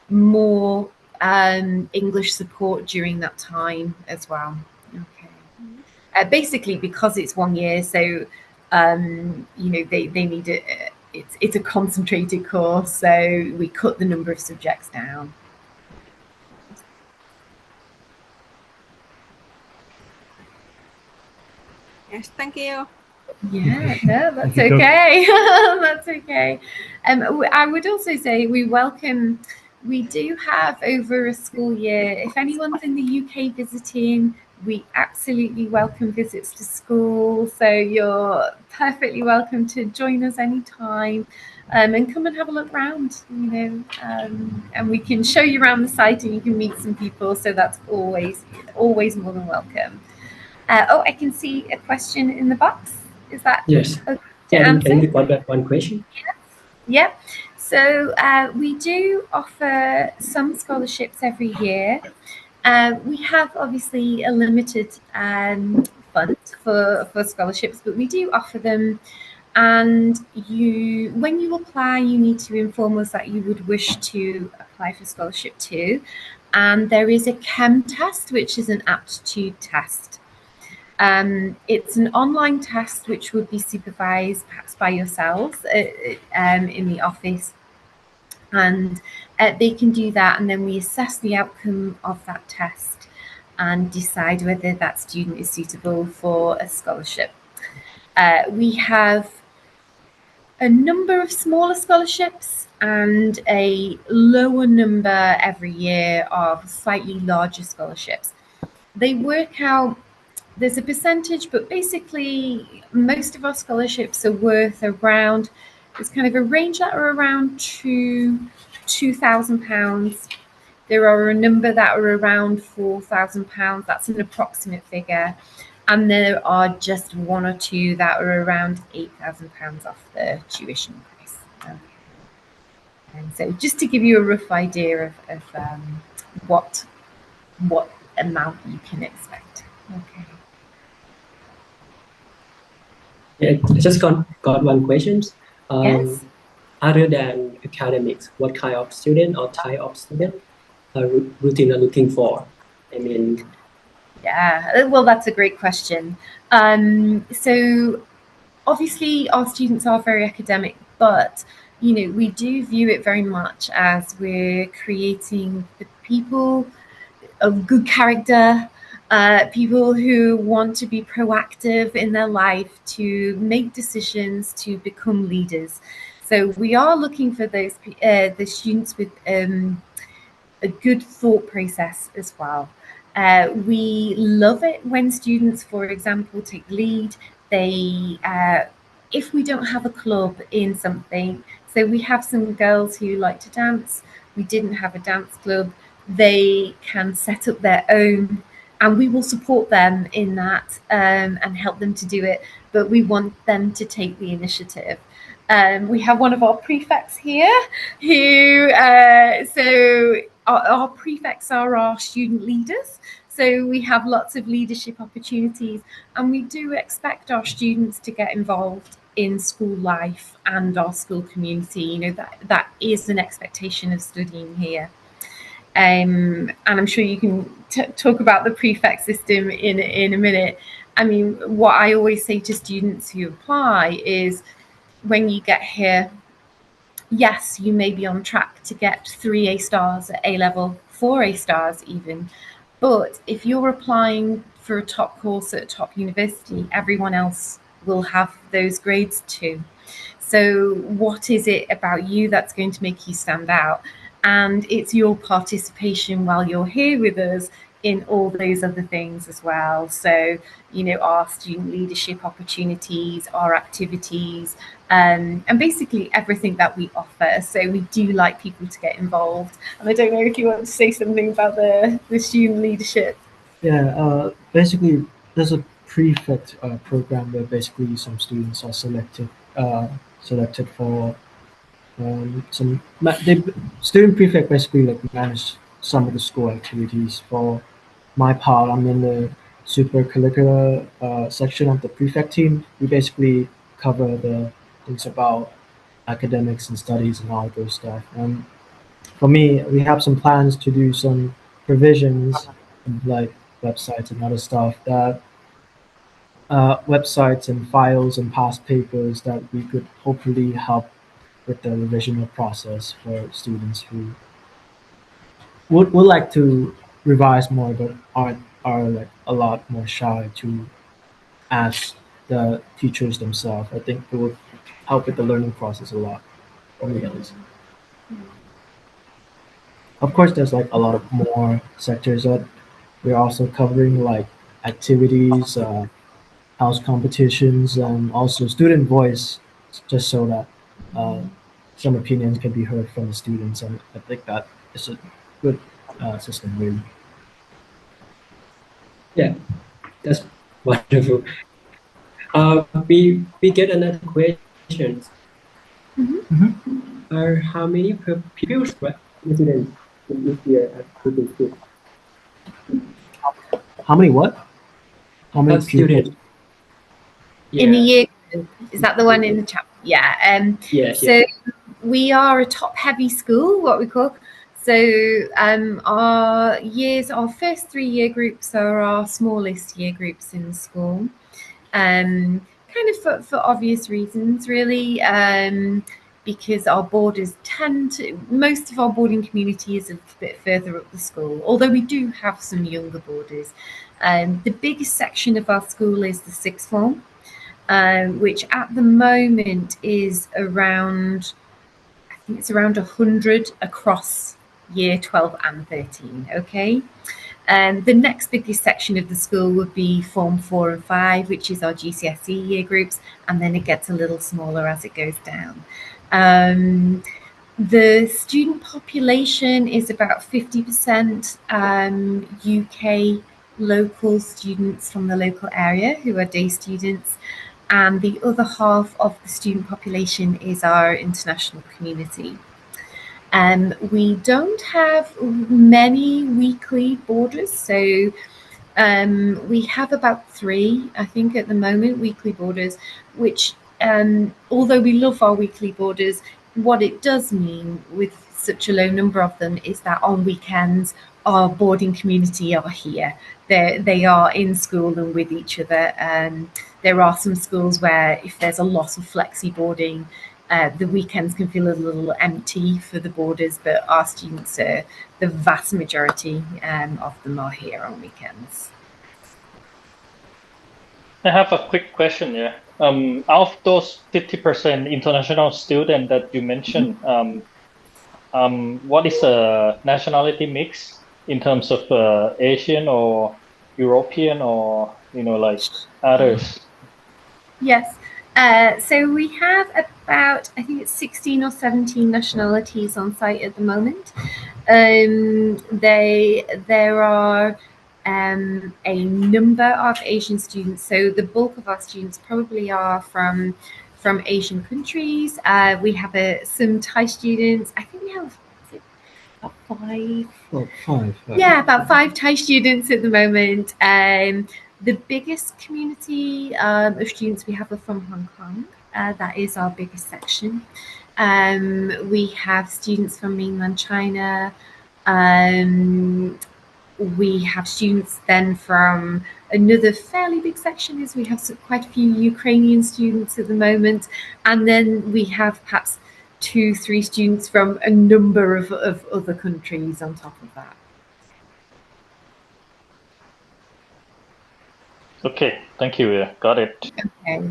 more English support during that time as well. Okay. Basically, because it's 1 year, so you know they need it. It's a concentrated course, so we cut the number of subjects down. Yes, thank you. Yeah, no, that's Thank you, okay. That's okay. I would also say we do have over a school year. If anyone's in the UK visiting, we absolutely welcome visits to school. So you're perfectly welcome to join us anytime and come and have a look around, you know, and we can show you around the site and you can meet some people. So that's always more than welcome. Oh, I can see a question in the box. Is that Yes. okay to answer? Can we got that one question? Yeah. So we do offer some scholarships every year. We have obviously a limited fund for scholarships, but we do offer them. And when you apply, you need to inform us that you would wish to apply for scholarship too. And there is a chem test, which is an aptitude test. It's an online test which would be supervised perhaps by yourselves in the office, and they can do that, and then we assess the outcome of that test and decide whether that student is suitable for a scholarship. We have a number of smaller scholarships and a lower number every year of slightly larger scholarships. They work out. There's a percentage, but basically most of our scholarships are worth around, there's kind of a range that are around £2,000. There are a number that are around £4,000. That's an approximate figure. And there are just 1 or 2 that are around £8,000 off the tuition price. Okay. And so just to give you a rough idea of what amount you can expect. Okay. Yeah, I just got one question. Yes. Other than academics, what kind of student or type of student Ruthin are looking for? I mean, Yeah, well, that's a great question. So obviously our students are very academic, but you know, we do view it very much as we're creating the people of good character, people who want to be proactive in their life, to make decisions, to become leaders. So we are looking for those the students with a good thought process as well. We love it when students, for example, take lead. They, if we don't have a club in something, so we have some girls who like to dance. We didn't have a dance club. They can set up their own, and we will support them in that and help them to do it. But we want them to take the initiative. We have one of our prefects here who, so our prefects are our student leaders. So we have lots of leadership opportunities, and we do expect our students to get involved in school life and our school community. You know, that is an expectation of studying here. And I'm sure you can talk about the prefect system in a minute. I mean, what I always say to students who apply is, when you get here, yes, you may be on track to get 3 A stars at A level, 4 A stars even. But if you're applying for a top course at a top university, everyone else will have those grades too. So what is it about you that's going to make you stand out? And it's your participation while you're here with us in all those other things as well. So, you know, our student leadership opportunities, our activities, and basically everything that we offer. So we do like people to get involved. And I don't know if you want to say something about the student leadership. Yeah, basically there's a prefect program where basically some students are selected selected for student prefect basically like manage some of the school activities. For my part, I'm in the super curricular section of the prefect team. We basically cover the things about academics and studies and all those stuff. And for me, we have some plans to do some provisions like websites and other stuff that websites and files and past papers that we could hopefully help with the revisional process for students who would like to revise more but are like a lot more shy to ask the teachers themselves. I think it would help with the learning process a lot, for me at least. Of course, there's like a lot of more sectors that we're also covering, like activities, house competitions, and also student voice, just so that some opinions can be heard from the students. And I think that is a good system, really. Yeah, that's wonderful. We get another question. How many pupils students in this year at Ruthin School? How many what? How many students? In the year group? Is that the one in the chat? Yeah. So we are a top-heavy school, what we call. So our first 3 year groups are our smallest year groups in school. Kind of for obvious reasons, really. Because our borders most of our boarding community is a bit further up the school, although we do have some younger boarders. The biggest section of our school is the sixth form, which at the moment is around 100 across year 12 and 13, okay? The next biggest section of the school would be Form 4 and 5, which is our GCSE year groups, and then it gets a little smaller as it goes down. The student population is about 50% UK local students from the local area who are day students, and the other half of the student population is our international community. We don't have many weekly boarders, so we have about 3, I think, at the moment, weekly boarders, which although we love our weekly boarders, what it does mean with such a low number of them is that on weekends our boarding community are here. They are in school and with each other. There are some schools where if there's a lot of flexi boarding, the weekends can feel a little empty for the boarders, but our students, the vast majority of them are here on weekends. I have a quick question here. Out of those 50% international students that you mentioned, what is the nationality mix in terms of Asian or European or like others? Yes. So we have about, I think it's 16 or 17 nationalities on site at the moment. There are a number of Asian students. So the bulk of our students probably are from Asian countries. We have some Thai students. I think we have about 5. Oh, 5. Yeah, about 5 Thai students at the moment. The biggest community of students we have are from Hong Kong. That is our biggest section. We have students from mainland China. We have students then from another fairly big section is we have quite a few Ukrainian students at the moment. And then we have perhaps 2-3 students from a number of other countries on top of that. Okay, thank you. Got it. Okay.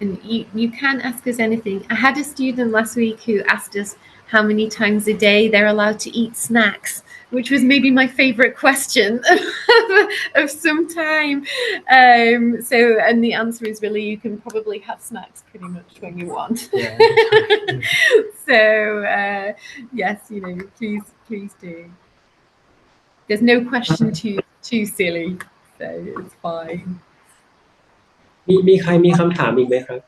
And you can ask us anything. I had a student last week who asked us how many times a day they're allowed to eat snacks, which was maybe my favorite question of some time. And the answer is really you can probably have snacks pretty much when you want. Yeah. So yes, please do. there's no question too silly, so it's fine. มีใครมีคำถามอีกไหมครับ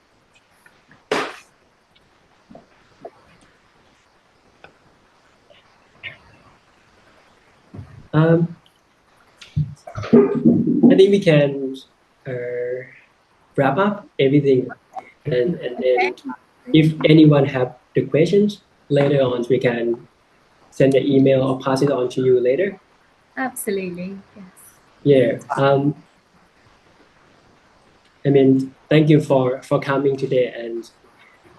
I think we can wrap up everything, and then if anyone have the questions later on, we can send the email or pass it on to you later. Absolutely, yes. Yeah. I mean, thank you for coming today, and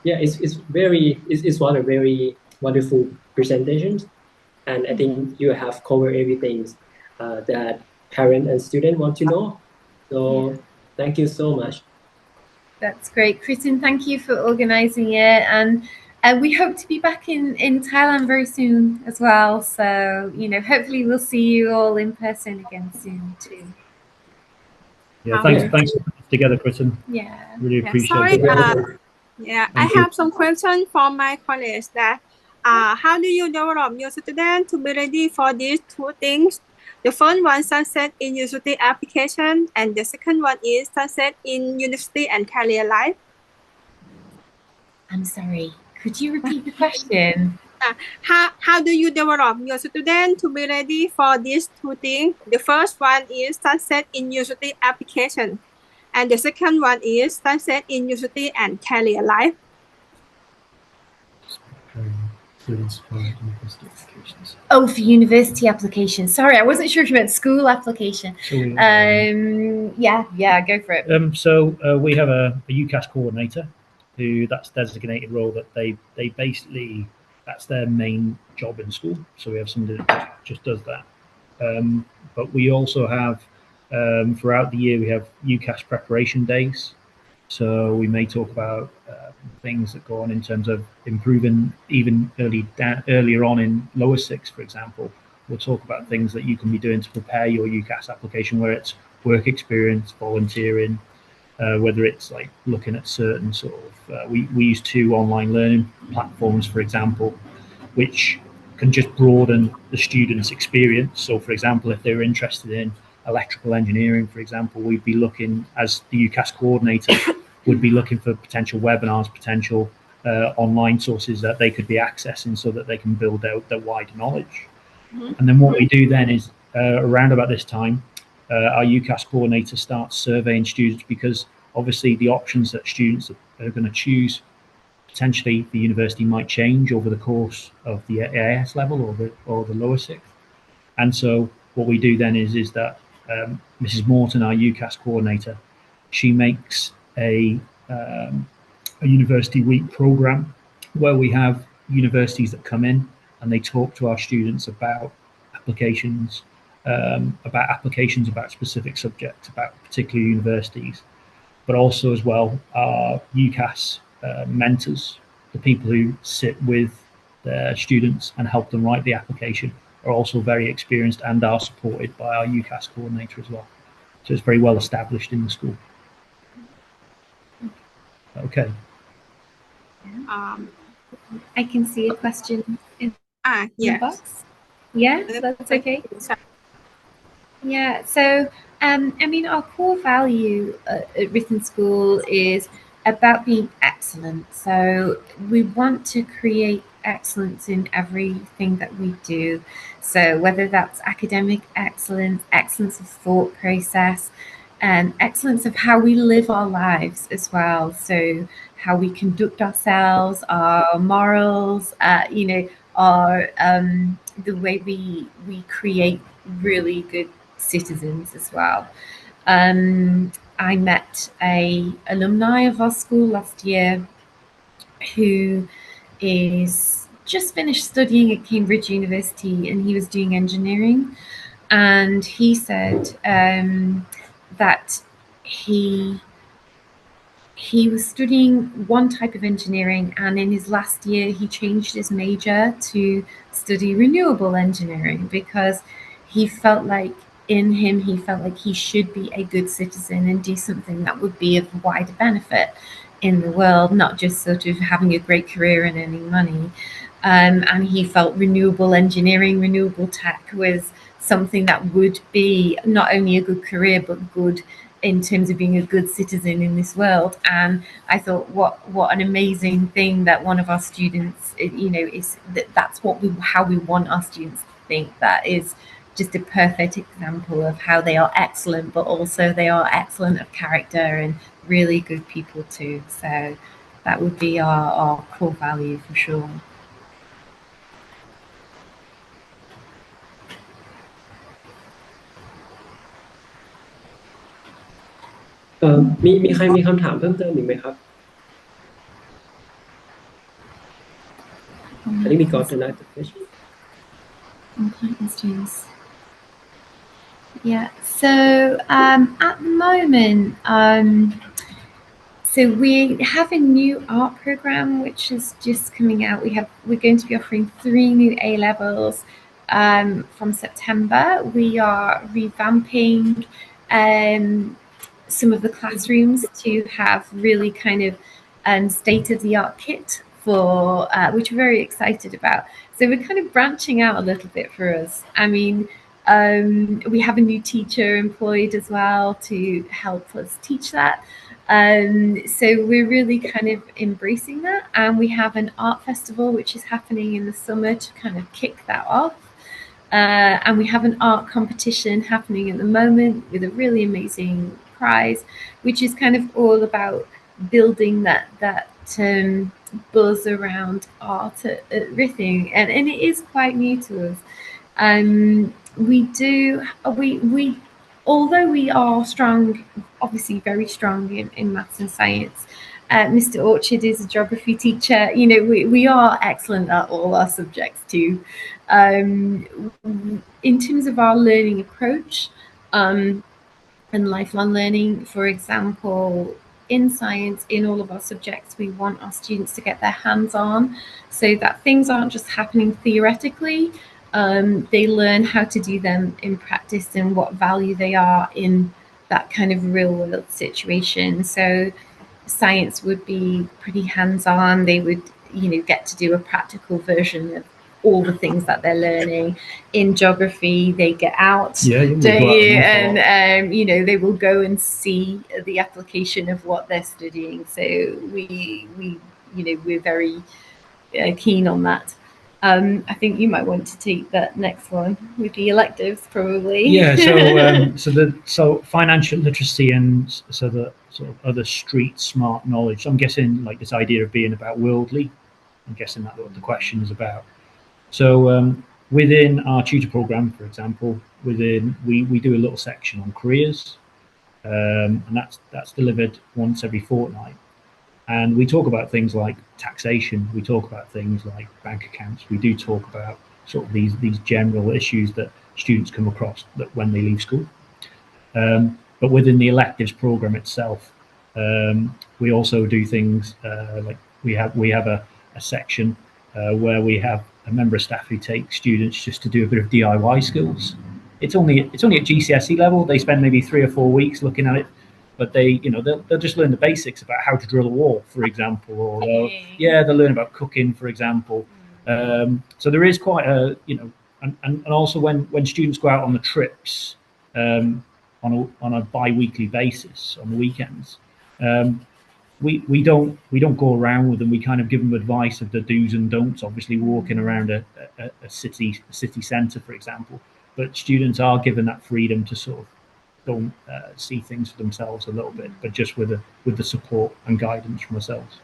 yeah, it's one a very wonderful presentation, and I think you have covered everything that parent and student want to know. So thank you so much. That's great, Ruthin. Thank you for organising it, and we hope to be back in Thailand very soon as well. So hopefully we'll see you all in person again soon too. Yeah, thanks for putting this together, Ruthin. Yeah. Really appreciate Sorry, it. I have some questions from my college that how do you develop your student to be ready for these two things? The first one, sunset in university application, and the second one is sunset in university and career life. I'm sorry, could you repeat the question? How do you develop your student to be ready for these two things? The first one is sunset in university application, and the second one is sunset in university and career life. Oh, for university application. Sorry, I wasn't sure if you meant school application. Yeah, go for it. So we have a UCAS coordinator who that's designated role that they basically, that's their main job in school. So we have somebody that just does that. But we also have, throughout the year, we have UCAS preparation days. So we may talk about things that go on in terms of improving even earlier on in lower six, for example. We'll talk about things that you can be doing to prepare your UCAS application, where it's work experience, volunteering, whether it's like looking at certain sort of, we use 2 online learning platforms, for example, which can just broaden the student's experience. So for example, if they're interested in electrical engineering, for example, we'd be looking, as the UCAS coordinator, would be looking for potential webinars, potential online sources that they could be accessing so that they can build out their wider knowledge. And then what we do then is around about this time, our UCAS coordinator starts surveying students, because obviously the options that students are going to choose, potentially the university might change over the course of the AS level or the lower sixth. And so what we do then is that Mrs. Morton, our UCAS coordinator, she makes a university week program where we have universities that come in and they talk to our students about applications, about specific subjects, about particular universities, but also as well our UCAS mentors, the people who sit with their students and help them write the application, are also very experienced and are supported by our UCAS coordinator as well. So it's very well established in the school. Okay. I can see a question in Yes. the box. Yeah, that's okay. Yeah, so I mean, our core value at Ruthin School is about being excellent. So we want to create excellence in everything that we do. So whether that's academic excellence, excellence of thought process, and excellence of how we live our lives as well. So how we conduct ourselves, our morals, our the way we create really good citizens as well. I met a alumni of our school last year who is just finished studying at Cambridge University, and he was doing engineering, and he said that he was studying one type of engineering, and in his last year he changed his major to study renewable engineering because he felt like he should be a good citizen and do something that would be of wider benefit in the world, not just sort of having a great career and earning money. And he felt renewable engineering, renewable tech was something that would be not only a good career but good in terms of being a good citizen in this world. And I thought, what an amazing thing that one of our students, is that's how we want our students to think. That is just a perfect example of how they are excellent, but also they are excellent of character and really good people too. So that would be our core value for sure. Um, มีใครมีคำถามเพิ่มเติมอีกไหมครับ I think we got another question. Yeah, so at the moment, so we have a new art program which is just coming out. We're going to be offering 3 new A levels from September. We are revamping some of the classrooms to have really kind of state-of-the-art kit for which we're very excited about. So we're kind of branching out a little bit for us. I mean, we have a new teacher employed as well to help us teach that. So we're really kind of embracing that, and we have an art festival which is happening in the summer to kind of kick that off. And we have an art competition happening at the moment with a really amazing prize, which is kind of all about building that buzz around art at Ruthin, and it is quite new to us. We although we are strong, obviously very strong in maths and science, Mr. Orchard is a geography teacher. We are excellent at all our subjects too. In terms of our learning approach and lifelong learning, for example, in science, in all of our subjects, we want our students to get their hands on so that things aren't just happening theoretically. They learn how to do them in practice and what value they are in that kind of real world situation. So science would be pretty hands-on. They would, get to do a practical version of all the things that they're learning. In geography, they get out, and they will go and see the application of what they're studying. So we're very keen on that. I think you might want to take that next one with the electives, probably. Yeah. So financial literacy and so the sort of other street smart knowledge. I'm guessing like this idea of being about worldly. I'm guessing that's what the question is about. So within our tutor program, for example, we do a little section on careers, and that's delivered once every fortnight. And we talk about things like taxation. We talk about things like bank accounts. We do talk about sort of these general issues that students come across that when they leave school. But within the electives program itself, we also do things like we have a section where we have a member of staff who take students just to do a bit of DIY skills. It's only at GCSE level. They spend maybe 3 or 4 weeks looking at it, but they'll just learn the basics about how to drill a wall, for example, or they'll learn about cooking, for example. So there is quite a and also when students go out on the trips on a bi-weekly basis on the weekends. We don't go around with them. We kind of give them advice of the do's and don'ts. Obviously, walking around a city centre, for example, but students are given that freedom to sort of go and see things for themselves a little bit, but just with the support and guidance from ourselves.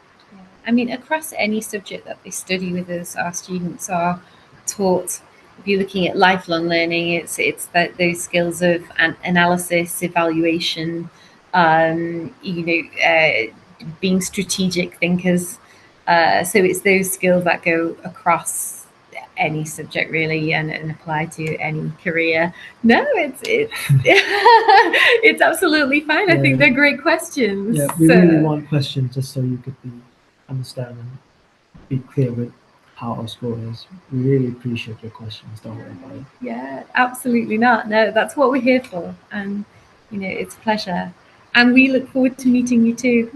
I mean, across any subject that they study with us, our students are taught. If you're looking at lifelong learning, it's those skills of analysis, evaluation, being strategic thinkers. So it's those skills that go across any subject really and apply to any career. No, it's it's absolutely fine. I think they're great questions. Yeah, we really want questions just so you could understand and be clear with how our school is. We really appreciate your questions. Don't worry about it. Yeah, absolutely not. No, that's what we're here for, and it's a pleasure. And we look forward to meeting you too.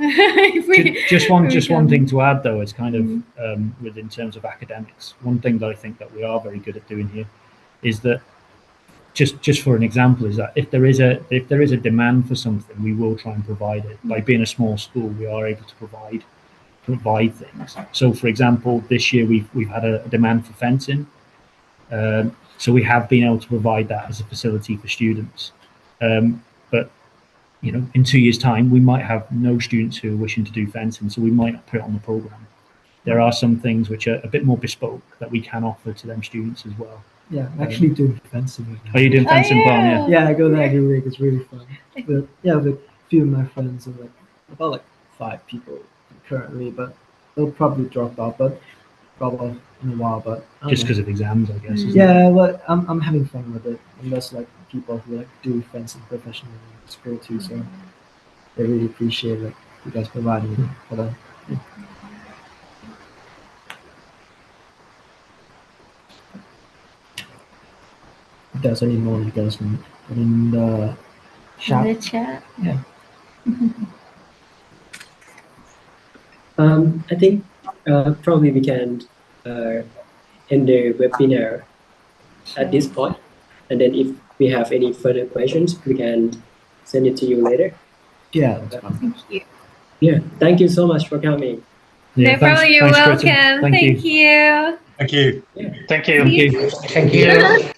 Just one thing to add though, is kind of in terms of academics. One thing that I think that we are very good at doing here is that just for an example, is that if there is a demand for something, we will try and provide it. By being a small school, we are able to provide things. So, for example, this year we've had a demand for fencing, so we have been able to provide that as a facility for students. But you know, in 2 years' time, we might have no students who are wishing to do fencing, so we might not put it on the program. There are some things which are a bit more bespoke that we can offer to them students as well. Yeah, I'm actually doing fencing right now. Are you doing fencing, Bob? Yeah. Yeah, I go there every week. It's really fun. But yeah, with a few of my friends, and about 5 people currently, but they'll probably drop off in a while. But I don't Just know. because of exams, I guess. isn't it? Yeah, but I'm having fun with it. And there's people who do fencing professionally in school too, so they really appreciate you guys providing it for them. If there's any more, you guys can put in the chat. In the chat. Yeah. I think probably we can end the webinar at this point, and then if we have any further questions, we can send it to you later. Yeah, that's fine. Thank you. Yeah, thank you so much for coming. Yeah, No problem. You're Gretchen. welcome. Thank you. you. Thank you. Thank you. Thank you. Thank you.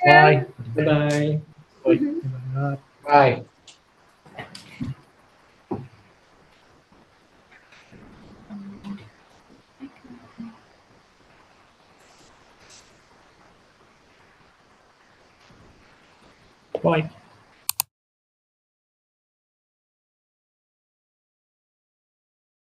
Bye. Bye bye. Bye. Bye.